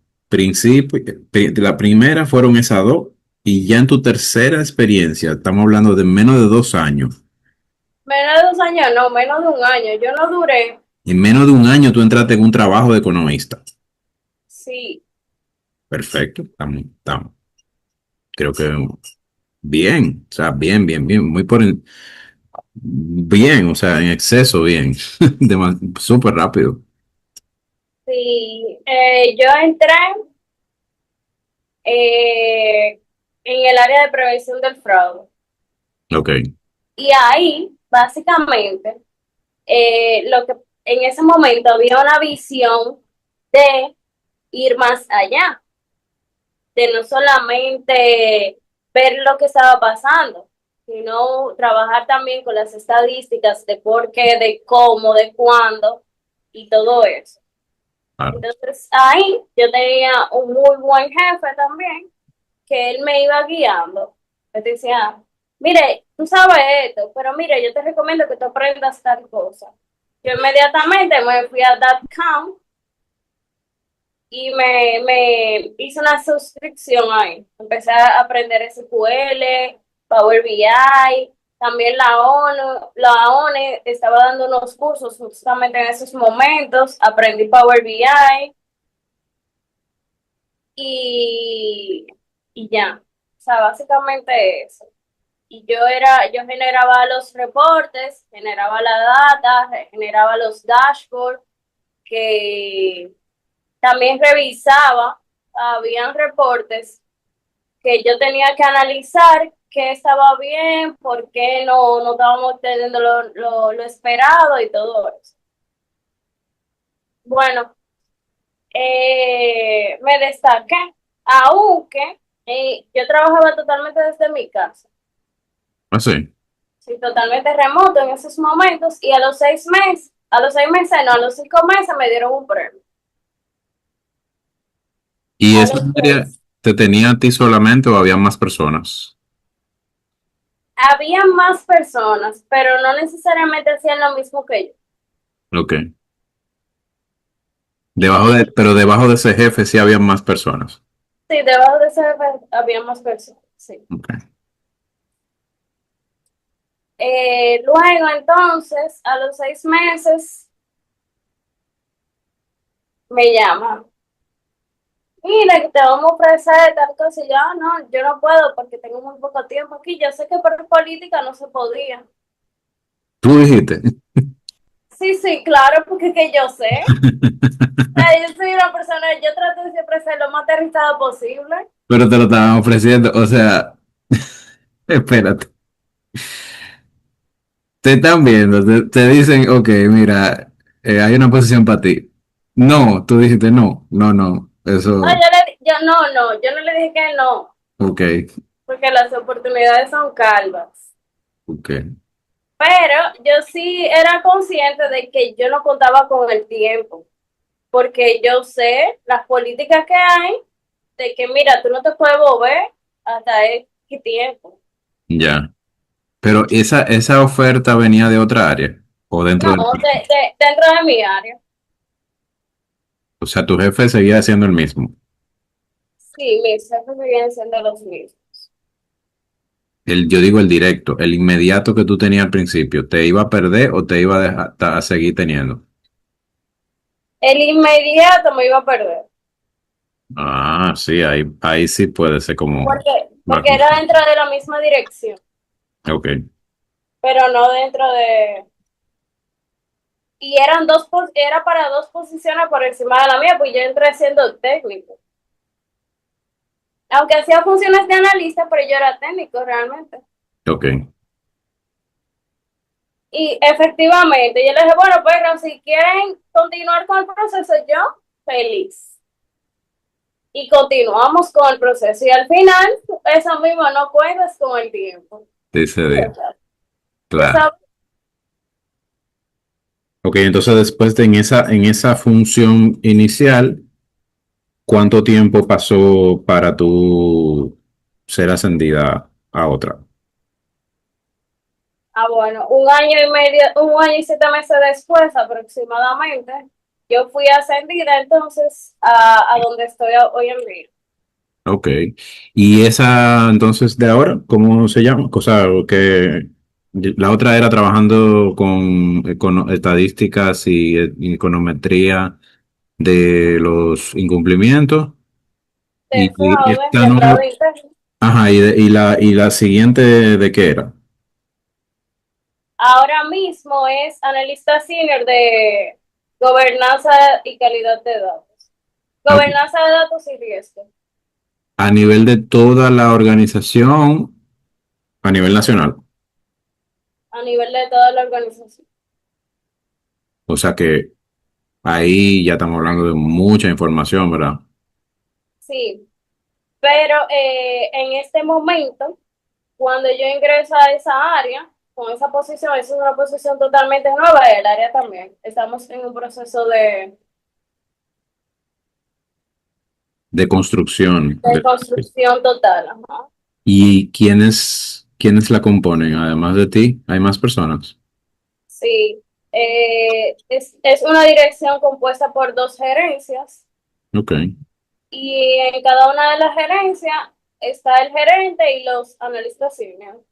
la primera fueron esas dos, y ya en tu tercera experiencia, estamos hablando de menos de 2 años. menos de 2 años, no, menos de un año. Yo no duré, En menos de un año tú entraste en un trabajo de economista. sí, Perfecto, creo que bien, o sea, bien, bien, o sea, en exceso bien, súper rápido. sí. Yo entré en el área de prevención del fraude. Ok, Y ahí, básicamente, lo que en ese momento había una visión de ir más allá, de no solamente ver lo que estaba pasando, sino trabajar también con las estadísticas de por qué, de cómo, de cuándo y todo eso. claro. Entonces ahí yo tenía un muy buen jefe también, que él me iba guiando. Me decía, mire, tú sabes esto, pero mire, yo te recomiendo que tú aprendas tal cosa. Yo inmediatamente me fui a .com y me hice una suscripción ahí. Empecé a aprender SQL, Power BI, también la ONE estaba dando unos cursos justamente en esos momentos, aprendí Power BI y, y ya. O sea, básicamente eso. Y yo generaba los reportes, generaba la data, generaba los dashboards, que también revisaba, habían reportes que yo tenía que analizar qué estaba bien, por qué no estábamos teniendo lo esperado y todo eso. Bueno, me destaqué, aunque yo trabajaba totalmente desde mi casa, Así. sí, totalmente remoto en esos momentos, y a los 6 meses, no, a los 5 meses me dieron un premio. ¿Y A esa los área seis. te tenía a ti solamente o había más personas? Había más personas, pero no necesariamente hacían lo mismo que yo. Ok. Pero Y debajo de ese jefe sí había más personas. sí, debajo de ese jefe había más personas, sí. Ok. Luego, entonces, a los 6 meses, me llaman. Mira, que te vamos a ofrecer tal cosa. Y yo, "Ah, no, yo no puedo porque tengo muy poco tiempo aquí. Yo sé que por política no se podía. Tú dijiste. Sí, sí, claro, porque que yo sé. O sea, yo soy una persona, yo trato de siempre ser lo más aterrizada posible. Pero te lo estaban ofreciendo. O sea, espérate. Te están viendo, te dicen, ok, mira, hay una posición para ti. No, tú dijiste no, No, eso, yo no le dije que no, ok, porque las oportunidades son calvas. ok, Pero yo sí era consciente de que yo no contaba con el tiempo, porque yo sé las políticas que hay, de que mira, tú no te puedes mover hasta X tiempo. ya. Pero esa oferta venía de otra área o dentro No, del... dentro de mi área. O sea, tu jefe seguía siendo el mismo. Sí, mis jefes siguen siendo los mismos. Yo digo el directo, el inmediato que tú tenías al principio, ¿te iba a perder o te iba a dejar a seguir teniendo? El inmediato me iba a perder, Ah, sí, ahí sí puede ser como más porque era confuso. dentro de la misma dirección, Ok, pero no dentro de... Y eran era para dos posiciones por encima de la mía, pues yo entré siendo técnico. Aunque hacía funciones de analista, pero yo era técnico realmente. ok. Y efectivamente, yo le dije, bueno, pero si quieren continuar con el proceso, yo feliz. Y continuamos con el proceso. Y al final, eso mismo, no puedes con el tiempo. Dice Sí, de, tú claro. sabes, Ok, entonces después de en esa función inicial, ¿cuánto tiempo pasó para tú ser ascendida a otra? bueno, un año y medio, un año y 7 meses después aproximadamente, yo fui ascendida entonces a donde estoy hoy en día. Ok. ¿Y esa entonces de ahora, cómo se llama? O sea, que la otra era trabajando con estadísticas y econometría de los incumplimientos. De Y fraude, esta de no, fraude interno. ajá, y la siguiente de qué era. Ahora mismo es analista senior de gobernanza y calidad de datos. Ok. Gobernanza de datos y riesgo A nivel de toda la organización, a nivel nacional. a nivel de toda la organización. O sea que ahí ya estamos hablando de mucha información, ¿verdad? Sí, pero en este momento, cuando yo ingreso a esa área, con esa posición, esa es una posición totalmente nueva y el área también. Estamos en un proceso De construcción. de construcción total. Ajá. ¿Y quiénes la componen? Además de ti, ¿hay más personas? Sí, es una dirección compuesta por dos gerencias Ok. y en cada una de las gerencias está el gerente y los analistas senior.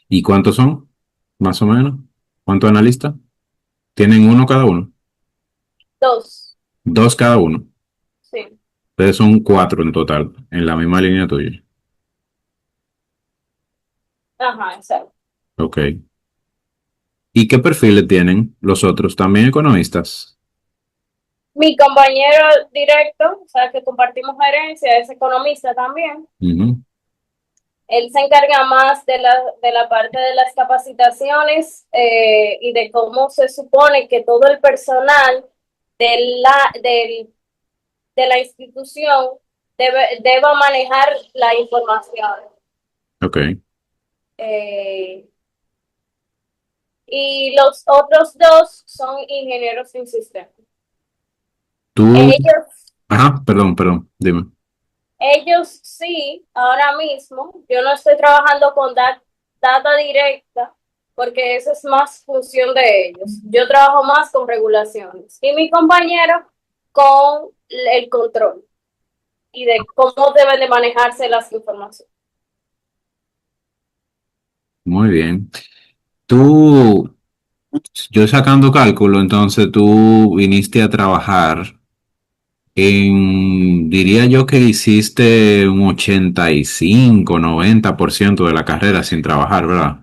¿Y cuántos son? Más o menos. ¿Cuántos analistas? ¿Tienen uno cada uno? Dos, Dos cada uno. sí. Ustedes son cuatro en total, en la misma línea tuya. Ajá, exacto. Ok. ¿Y qué perfiles tienen los otros? ¿También economistas? Mi compañero directo, o sea, que compartimos gerencia, es economista también. Ujú. Él se encarga más de la parte de las capacitaciones y de cómo se supone que todo el personal de de la institución deba manejar la información. Ok. Eh, y los otros dos son ingenieros en sistemas. Tú, Ellos ajá, perdón, dime. Ellos sí, ahora mismo, yo no estoy trabajando con data directa porque eso es más función de ellos. Yo trabajo más con regulaciones y mi compañero con el control y de cómo deben de manejarse las informaciones. Muy bien. Tú, yo sacando cálculo, entonces tú viniste a trabajar diría yo que hiciste un 85-90% de la carrera sin trabajar, ¿verdad?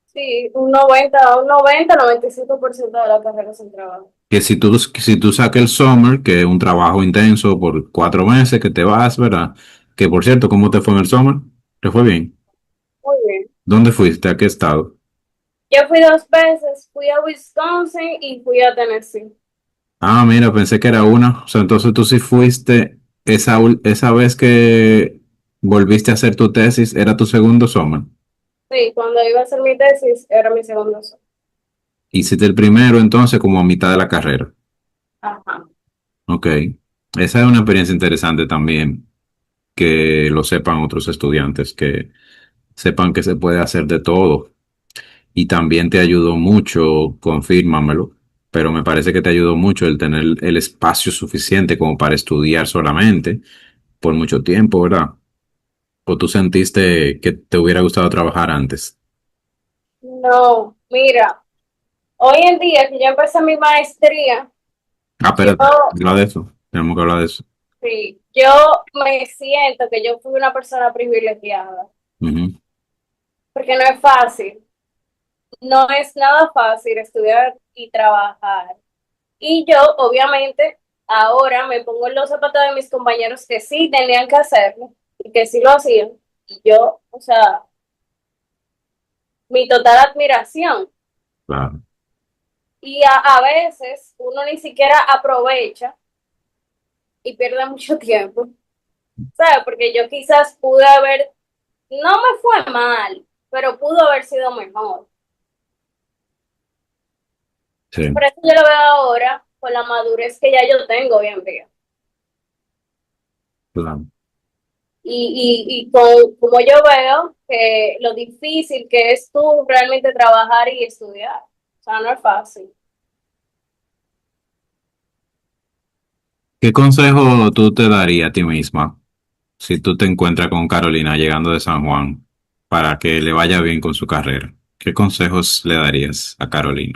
Sí, un 95% de la carrera es el trabajo. Que si tú sacas el summer, que es un trabajo intenso por 4 meses que te vas, ¿verdad? Que por cierto, ¿cómo te fue en el summer? ¿Te fue bien? Muy bien. ¿Dónde fuiste? ¿A qué estado? Yo fui 2 veces, fui a Wisconsin y fui a Tennessee. Ah, mira, pensé que era una. O sea, entonces tú sí fuiste esa vez que volviste a hacer tu tesis, era tu segundo summer. Sí, cuando iba a hacer mi tesis era mi segundo. Hiciste el primero entonces como a mitad de la carrera. Ajá. Ok. Esa es una experiencia interesante también, que lo sepan otros estudiantes, que sepan que se puede hacer de todo. Y también te ayudó mucho, confírmamelo, pero me parece que te ayudó mucho el tener el espacio suficiente como para estudiar solamente por mucho tiempo, ¿verdad? ¿O tú sentiste que te hubiera gustado trabajar antes? No, mira. Hoy en día que yo empecé mi maestría, Ah, yo espérate, habla de eso. Tenemos que hablar de eso. sí, yo me siento que yo fui una persona privilegiada, Ujú. porque no es fácil, no es nada fácil estudiar y trabajar. Y yo, obviamente, ahora me pongo en los zapatos de mis compañeros que sí tenían que hacerlo y que sí lo hacían. Y yo, o sea, mi total admiración. Claro. Y a veces uno ni siquiera aprovecha y pierde mucho tiempo, ¿sabes? Porque yo quizás pude haber, no me fue mal, pero pudo haber sido mejor. Por Sí, eso yo lo veo ahora con la madurez que ya yo tengo hoy en día. claro. Y con, como yo veo que lo difícil que es tú realmente trabajar y estudiar. O sea, no es fácil. ¿Qué consejo tú te darías a ti misma si tú te encuentras con Carolina llegando de San Juan para que le vaya bien con su carrera? ¿Qué consejos le darías a Carolina?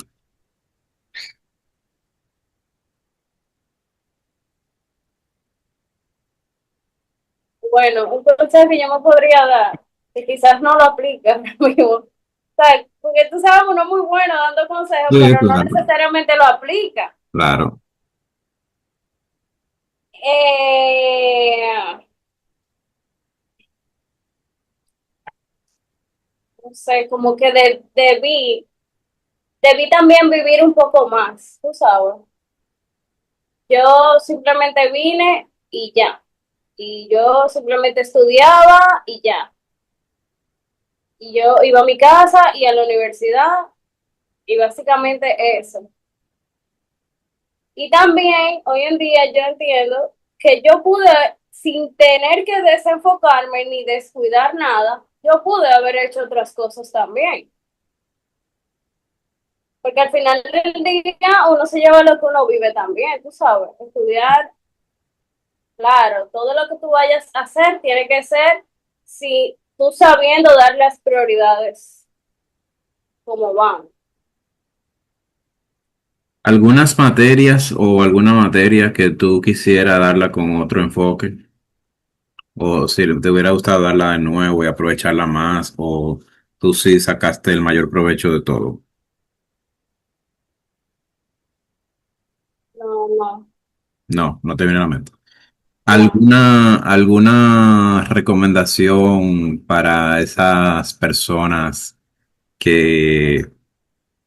Bueno, un consejo que yo me podría dar, que quizás no lo aplica ahora mismo. O sea, porque tú sabes, uno es muy bueno dando consejos, Sí, pero no claro. necesariamente lo aplica. Claro. Eh, no sé, como que debí también vivir un poco más, tú sabes. Yo simplemente vine y ya. Y yo simplemente estudiaba y ya. Y yo iba a mi casa y a la universidad y básicamente eso. Y también hoy en día yo entiendo que yo pude, sin tener que desenfocarme ni descuidar nada, yo pude haber hecho otras cosas también. Porque al final del día uno se lleva lo que uno vive también, tú sabes. Estudiar, claro, todo lo que tú vayas a hacer tiene que ser si tú sabiendo dar las prioridades como van. ¿Algunas materias o alguna materia que tú quisieras darla con otro enfoque? ¿O si te hubiera gustado darla de nuevo y aprovecharla más? ¿O tú sí sacaste el mayor provecho de todo? No, no. No, no te viene a la mente. No. ¿Alguna recomendación para esas personas que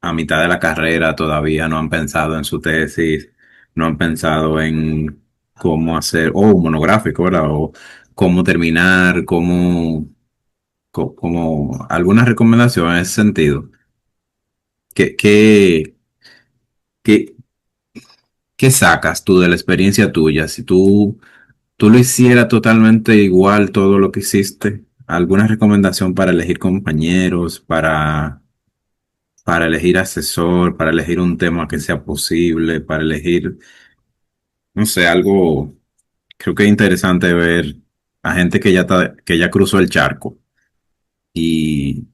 a mitad de la carrera todavía no han pensado en su tesis, no han pensado en cómo hacer, o un monográfico, ¿verdad? O cómo terminar, como alguna recomendación en ese sentido? ¿Qué, qué, qué, qué sacas tú de la experiencia tuya? Si tú lo hicieras totalmente igual todo lo que hiciste, ¿alguna recomendación para elegir compañeros, para elegir asesor, para elegir un tema que sea posible, para elegir, no sé, algo, creo que es interesante ver a gente que ya cruzó el charco y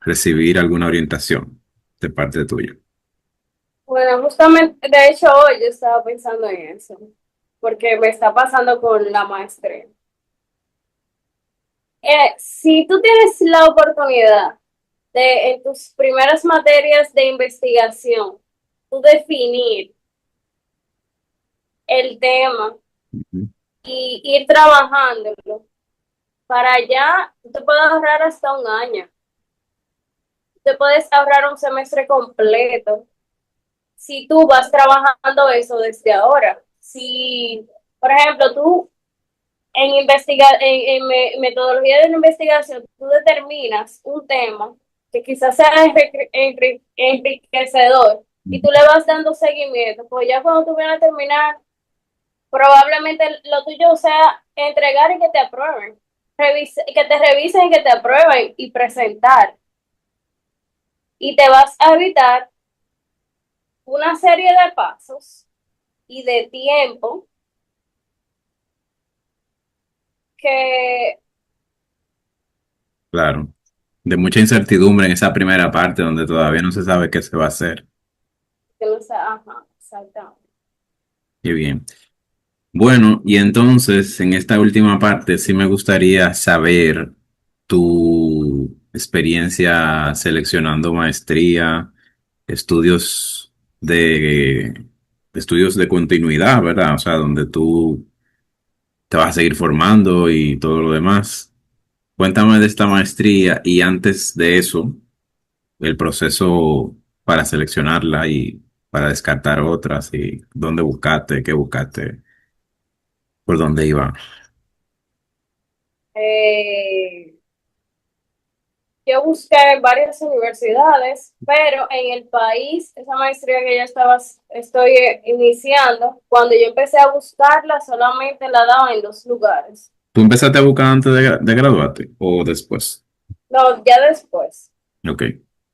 recibir alguna orientación de parte tuya? Bueno, justamente, de hecho, hoy yo estaba pensando en eso, porque me está pasando con la maestría. Si tú tienes la oportunidad de, en tus primeras materias de investigación, tú definir el tema Ujú. y ir trabajándolo, para allá tú te puedes ahorrar hasta un año, te puedes ahorrar un semestre completo si tú vas trabajando eso desde ahora. Si, por ejemplo, tú metodología de la investigación, tú determinas un tema que quizás sea enriquecedor y tú le vas dando seguimiento, pues ya cuando tú vienes a terminar, probablemente lo tuyo sea entregar y que te aprueben, que te revisen y que te aprueben y presentar. Y te vas a evitar una serie de pasos y de tiempo que Claro, de mucha incertidumbre en esa primera parte donde todavía no se sabe qué se va a hacer. que no sea, ajá, exactamente. Qué bien. Bueno, y entonces en esta última parte sí me gustaría saber tu experiencia seleccionando maestría, estudios de estudios de continuidad, ¿verdad? O sea, donde tú te vas a seguir formando y todo lo demás. Cuéntame de esta maestría y antes de eso, el proceso para seleccionarla y para descartar otras y dónde buscaste, qué buscaste, por dónde iba. Eh, yo busqué en varias universidades, pero en el país, esa maestría que estoy iniciando, cuando yo empecé a buscarla, solamente la daban en dos lugares. ¿Tú empezaste a buscar antes de graduarte o después? No, ya después, Ok.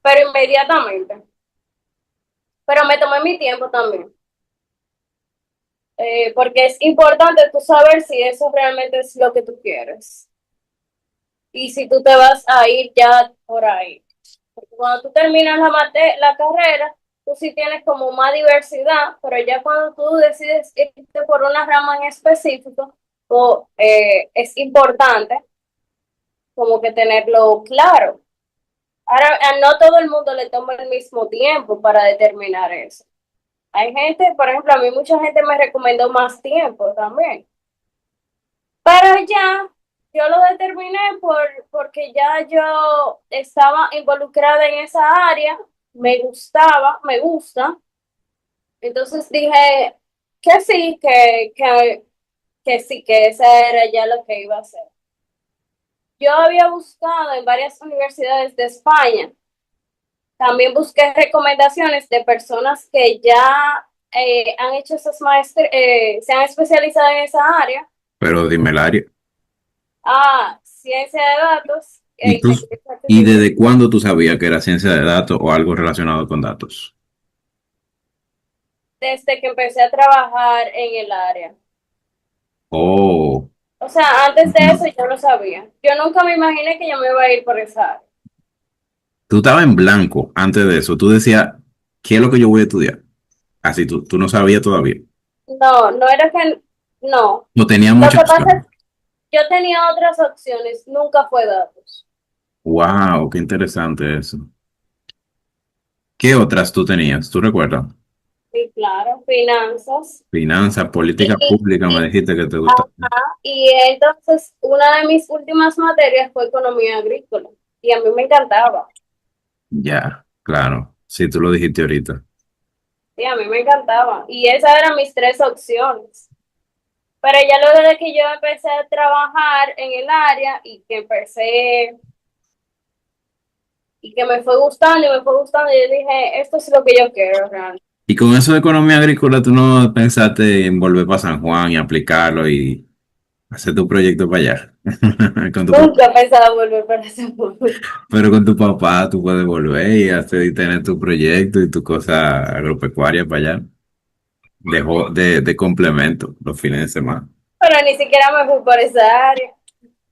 pero inmediatamente. Pero me tomé mi tiempo también, porque es importante tú saber si eso realmente es lo que tú quieres y si tú te vas a ir ya por ahí. Porque cuando tú terminas la carrera, tú sí tienes como más diversidad, pero ya cuando tú decides irte por una rama en específico, es importante como que tenerlo claro. Ahora, a no todo el mundo le toma el mismo tiempo para determinar eso. Hay gente, por ejemplo, a mí mucha gente me recomendó más tiempo también. Pero ya, yo lo determiné porque ya yo estaba involucrada en esa área, me gustaba, me gusta. Entonces dije que sí, que sí, que esa era ya lo que iba a hacer. Yo había buscado en varias universidades de España. También busqué recomendaciones de personas que ya han hecho esas maestrías, se han especializado en esa área. Pero dime el área. Ciencia de datos e ¿Y tú, inteligencia y artificial. desde cuándo tú sabías que era ciencia de datos o algo relacionado con datos? Desde que empecé a trabajar en el área. Oh, O sea, antes de eso no. yo lo sabía. Yo nunca me imaginé que yo me iba a ir por esa área. Tú estabas en blanco antes de eso. Tú decías, ¿qué es lo que yo voy a estudiar? Así tú no sabías todavía. No, no era que, no. No tenía Lo muchas que pasa opciones. es que yo tenía otras opciones, nunca fue datos. Wow, qué interesante eso. ¿Qué otras tú tenías? ¿Tú recuerdas? Sí, claro, finanzas. Finanzas, política Y, pública, me y, dijiste que te ajá, gustaba. y entonces una de mis últimas materias fue economía agrícola y a mí me encantaba. Ya, claro. Sí, tú lo dijiste ahorita. Sí, a mí me encantaba. Y esas eran mis tres opciones. Pero ya luego de que yo empecé a trabajar en el área y que me fue gustando y me fue gustando, yo dije, esto es lo que yo quiero realmente. Y con eso de economía agrícola, ¿tú no pensaste en volver para San Juan y aplicarlo y hacer tu proyecto para allá? Con tu papá. Nunca pensaba volver para ese mundo. Pero con tu papá tú puedes volver y hacer y tener tu proyecto y tu cosa agropecuaria para allá. De complemento los fines de semana. Pero ni siquiera me fui por esa área.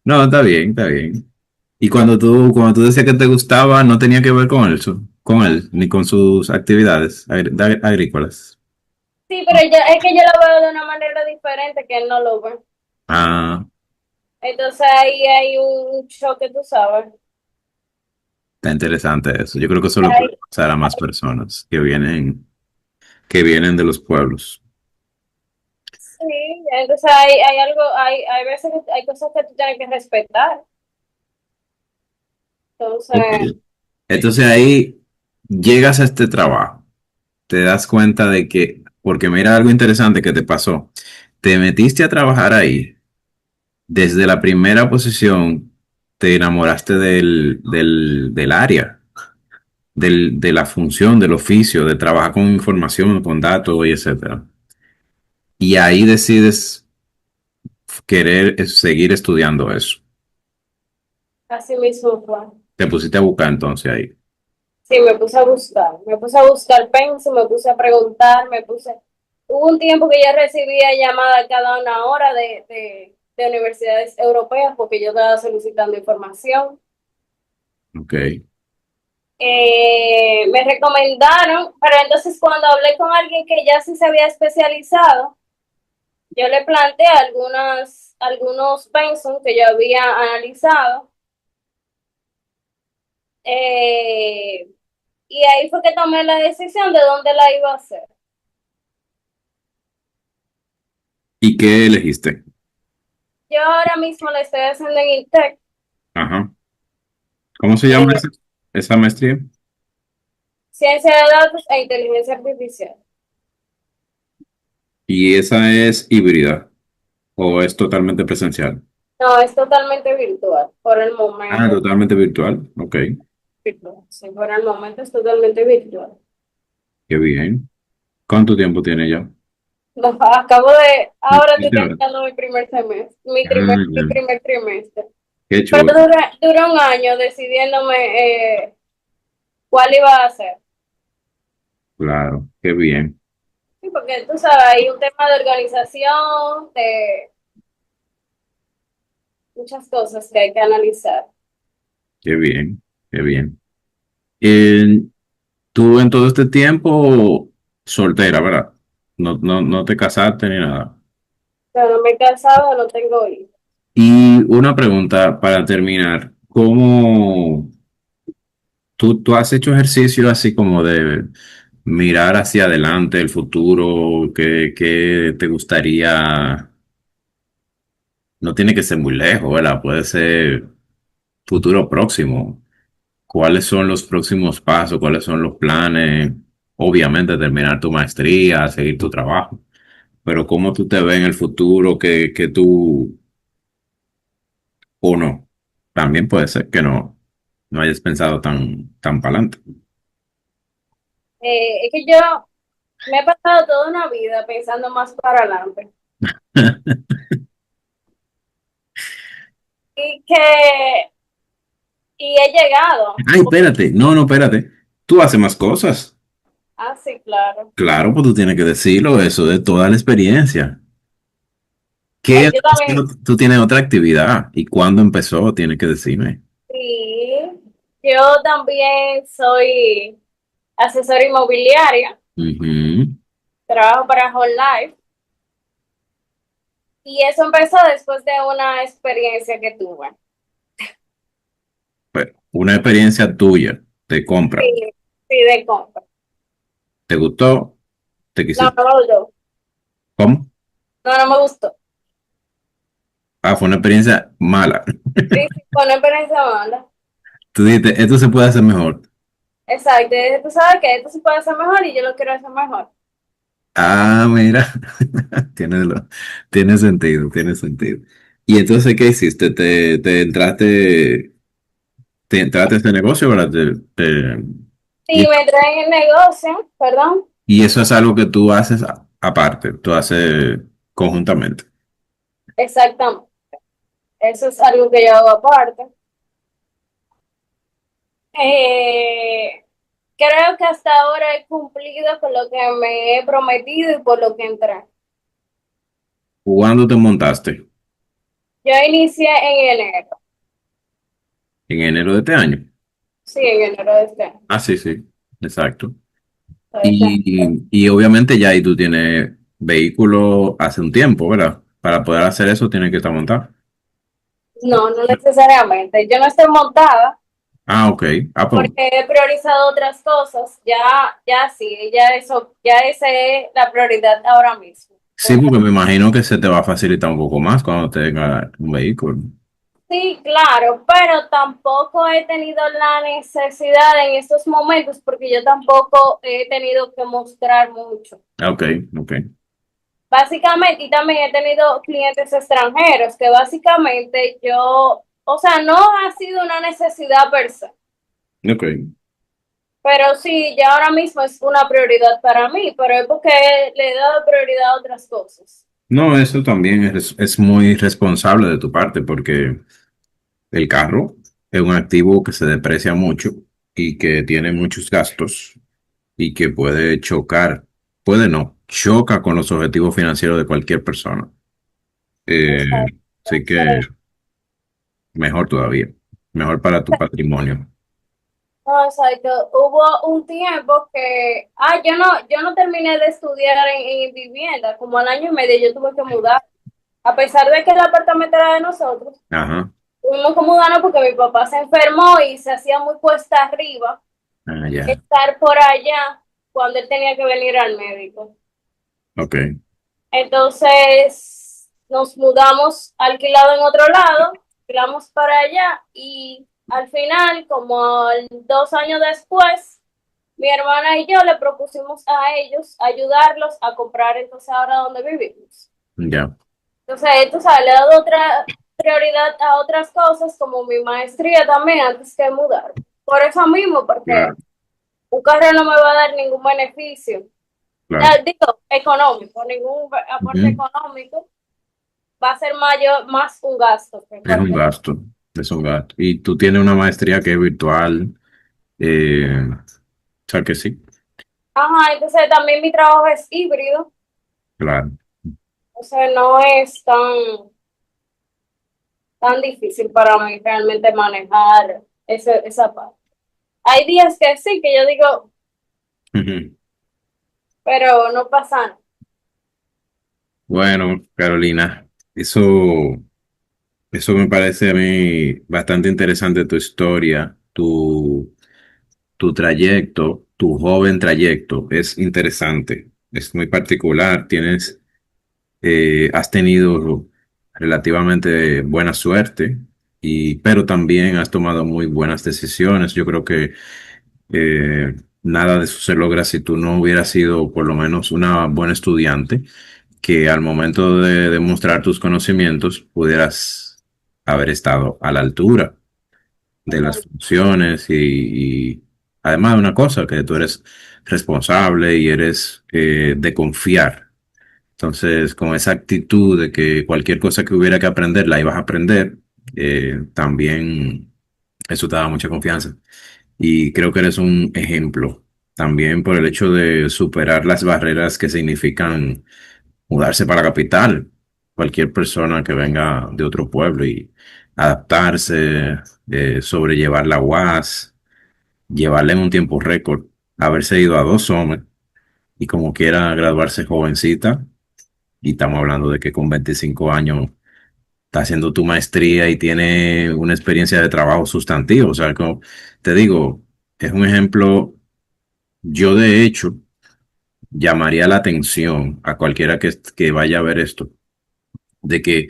No, está bien, está bien. Y cuando tú decías que te gustaba, no tenía que ver con él, ni con sus actividades agrícolas. Sí, pero es que yo lo veo de una manera diferente que él no lo ve. Ah, Entonces ahí hay un choque, tú sabes. está interesante eso. Yo creo que eso lo puede Ahí- pasar a más personas que vienen de los pueblos. sí, entonces hay veces que hay cosas que tú tienes que respetar. Ok. Entonces, Entonces ahí llegas a este trabajo, te das cuenta de que, porque mira algo interesante que te pasó, te metiste a trabajar ahí, desde la primera posición te enamoraste del área, de la función, del oficio, de trabajar con información, con datos y etcétera. Y ahí decides querer seguir estudiando eso. así mismo fue. Te pusiste a buscar entonces ahí. Sí, me puse a buscar pensum, me puse a preguntar, hubo un tiempo que yo recibía llamadas cada una hora de universidades europeas porque yo estaba solicitando información. Ok. Me recomendaron, pero entonces cuando hablé con alguien que ya sí se había especializado, yo le planteé algunos pensum que yo había analizado, eh, y ahí fue que tomé la decisión de dónde la iba a hacer. ¿Y qué elegiste? Yo ahora mismo la estoy haciendo en INTEC, Ajá. ¿Cómo se llama eh, esa maestría? Ciencia de Datos e Inteligencia Artificial. ¿Y esa es híbrida o es totalmente presencial? No, es totalmente virtual, por el Ah, momento. totalmente virtual. Ok, Virtual. Sí, por el momento es totalmente virtual. qué bien. ¿Cuánto tiempo tiene ya? No, ahora estoy 27 horas. terminando mi primer semestre, mi Ah, mi ya. primer trimestre. Qué Pero chulo. dura un año decidiéndome cuál iba a hacer. Claro, qué bien, Sí, porque tú sabes, hay un tema de organización, de muchas cosas que hay que analizar. qué bien, qué bien. Eh, Tú en todo este tiempo soltera, ¿verdad? No te casaste ni nada. Pero no me he casado, no tengo hijos. Y una pregunta para terminar. ¿Cómo tú has hecho ejercicio así como de mirar hacia adelante el futuro? ¿Qué te gustaría? No tiene que ser muy lejos, ¿verdad? Puede ser futuro próximo. ¿Cuáles son los próximos pasos? ¿Cuáles son los planes? Obviamente terminar tu maestría, seguir tu trabajo. Pero ¿cómo tú te ves en el futuro que tú, o no? También puede ser que no hayas pensado tan para adelante. Es que yo me he pasado toda una vida pensando más para adelante. Y que, y he llegado. Ay, espérate, no, espérate. Tú haces más cosas. Ah, sí, claro. Claro, pues tú tienes que decirlo, eso de toda la experiencia. ¿Qué Yo también, tú tienes otra actividad? ¿Y cuándo empezó? Tienes que decirme. sí. Yo también soy asesora inmobiliaria, Ujú. trabajo para Whole Life y eso empezó después de una experiencia que tuve. Pero una experiencia tuya de compra. Sí, sí, de compra. ¿Te gustó? ¿Te No, quisiste? no me gustó. ¿Cómo? No, no me gustó. Ah, fue una experiencia mala. Sí, sí, fue una experiencia mala. Tú dijiste, esto se puede hacer mejor. Exacto. Y dije, tú sabes que esto se puede hacer mejor y yo lo quiero hacer mejor. Ah, mira, tiene, tiene sentido, tiene sentido. ¿Y entonces qué hiciste? Te entraste a este negocio, ¿verdad? Sí, Y, me traen el negocio, perdón. y eso es algo que tú haces aparte, tú haces conjuntamente. Exactamente. Eso es algo que yo hago aparte. Eh, Creo que hasta ahora he cumplido con lo que me he prometido y por lo que entré. ¿Cuándo te montaste? Yo inicié en enero, En enero de este año. sí, en enero de este año. Ah, sí, sí, exacto. De este año. Y obviamente ya ahí tú tienes vehículo hace un tiempo, ¿verdad? Para poder hacer eso tienes que estar montado. No, no necesariamente. Yo no estoy montada Ah, ok. Ah, pues, porque he priorizado otras cosas. Ya sí, ya esa es la prioridad ahora mismo. sí, porque me imagino que se te va a facilitar un poco más cuando tengas un vehículo. Sí, claro, pero tampoco he tenido la necesidad en estos momentos porque yo tampoco he tenido que mostrar mucho. Ah, ok, ok, Básicamente, y también he tenido clientes extranjeros que básicamente yo, o sea, no ha sido una necesidad per se, ok. pero sí, ya ahora mismo es una prioridad para mí, pero es porque le he dado prioridad a otras cosas. No, eso también es muy responsable de tu parte porque el carro es un activo que se deprecia mucho y que tiene muchos gastos y que puede chocar, puede no, choca con los objetivos financieros de cualquier persona. Eh, Exacto. Así que mejor todavía, mejor para tu patrimonio. No, exacto. Hubo un tiempo que, yo no terminé de estudiar en vivienda, como al año y medio yo tuve que mudar. A pesar de que el apartamento era de nosotros, Ajá. tuvimos que mudarnos porque mi papá se enfermó y se hacía muy cuesta arriba Ah, ya. estar por allá cuando él tenía que venir al médico. Ok. Entonces nos mudamos alquilado en otro lado, alquilamos para allá y al final, como 2 años después, mi hermana y yo le propusimos a ellos ayudarlos a comprar entonces ahora donde vivimos. Ya. Entonces, esto sale, le he dado otra prioridad a otras cosas como mi maestría también antes que mudar. Por eso mismo, porque Claro, un carro no me va a dar ningún beneficio. claro. Digo, económico, ningún aporte Ujú. económico. Va a ser mayor, más un gasto que Es un cualquier. gasto. Es un gasto. Y tú tienes una maestría que es virtual. O sea que sí. Ajá, entonces también mi trabajo es híbrido, Claro. o sea, no es tan difícil para mí realmente manejar esa parte. Hay días que sí, que yo digo, Ujú. pero no pasa nada. Bueno, Carolina, eso me parece a mí bastante interesante tu historia, tu trayecto, tu joven trayecto. Es interesante, es muy particular. Has tenido relativamente buena suerte, pero también has tomado muy buenas decisiones. Yo creo que nada de eso se logra si tú no hubieras sido por lo menos una buena estudiante, que al momento de demostrar tus conocimientos pudieras haber estado a la altura de las funciones y además de una cosa, que tú eres responsable y eres de confiar. Entonces, con esa actitud de que cualquier cosa que hubiera que aprender la ibas a aprender, también eso te da mucha confianza. Y creo que eres un ejemplo también por el hecho de superar las barreras que significan mudarse para la capital. Cualquier persona que venga de otro pueblo y adaptarse, sobrellevar la UAS, llevarle en un tiempo récord, haberse ido a 2 hombres y como quiera graduarse jovencita. Y estamos hablando de que con 25 años está haciendo tu maestría y tiene una experiencia de trabajo sustantivo. O sea, como te digo, es un ejemplo. Yo de hecho llamaría la atención a cualquiera que vaya a ver esto, de que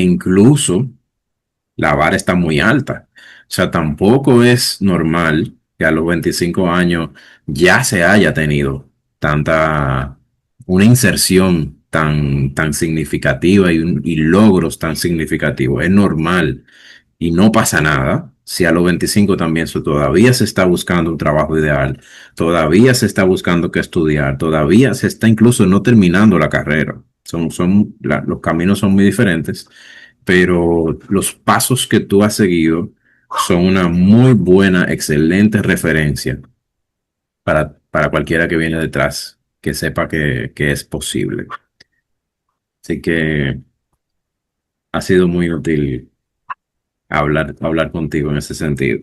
incluso la vara está muy alta. O sea, tampoco es normal que a los 25 años ya se haya tenido tanta, una inserción tan significativa y logros tan significativos. Es normal y no pasa nada. Si a los 25 también todavía se está buscando un trabajo ideal, todavía se está buscando que estudiar, todavía se está incluso no terminando la carrera. Los caminos son muy diferentes, pero los pasos que tú has seguido son una muy buena, excelente referencia para cualquiera que viene detrás, que sepa que es posible. Así que ha sido muy útil hablar contigo en ese sentido.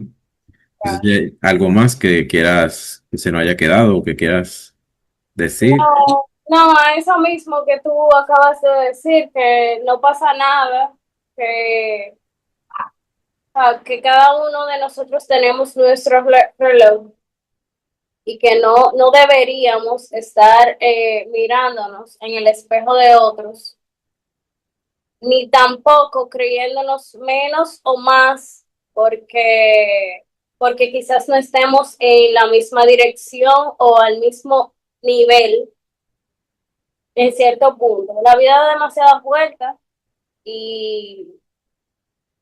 Entonces, ¿algo más que quieras que se nos haya quedado o que quieras decir? No, no, a eso mismo que tú acabas de decir, que no pasa nada, que, que cada uno de nosotros tenemos nuestro reloj y que no deberíamos estar mirándonos en el espejo de otros, ni tampoco creyéndonos menos o más porque quizás no estemos en la misma dirección o al mismo nivel en cierto punto. La vida da demasiadas vueltas y,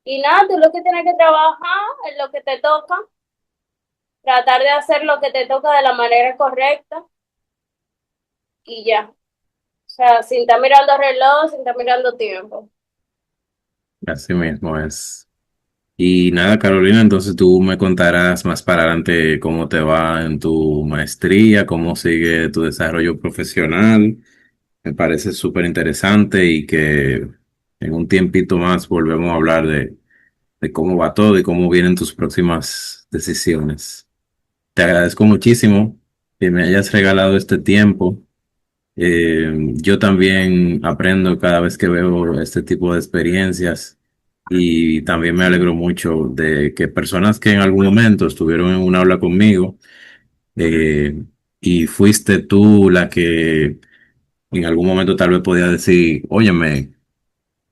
y nada, tú lo que tienes que trabajar es lo que te toca, tratar de hacer lo que te toca de la manera correcta y ya. O sea, sin estar mirando reloj, sin estar mirando tiempo. Así mismo es. Y nada, Carolina, entonces tú me contarás más para adelante cómo te va en tu maestría, cómo sigue tu desarrollo profesional. Me parece súper interesante y que en un tiempito más volvemos a hablar de cómo va todo y cómo vienen tus próximas decisiones. Te agradezco muchísimo que me hayas regalado este tiempo. Yo también aprendo cada vez que veo este tipo de experiencias y también me alegro mucho de que personas que en algún momento estuvieron en un aula conmigo eh, y fuiste tú la que en algún momento tal vez podía decir, óyeme,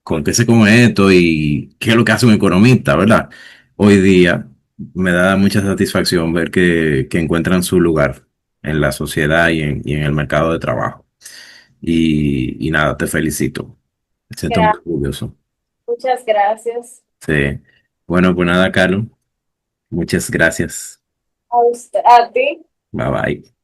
¿con qué se come esto y qué es lo que hace un economista, verdad? Hoy día me da mucha satisfacción ver que encuentran su lugar en la sociedad y en el mercado de trabajo. Y nada, te felicito. Me siento muy Gra- orgulloso. Muchas gracias Sí. Bueno, pues nada, Carlos. Muchas gracias. a usted, a ti. Bye bye.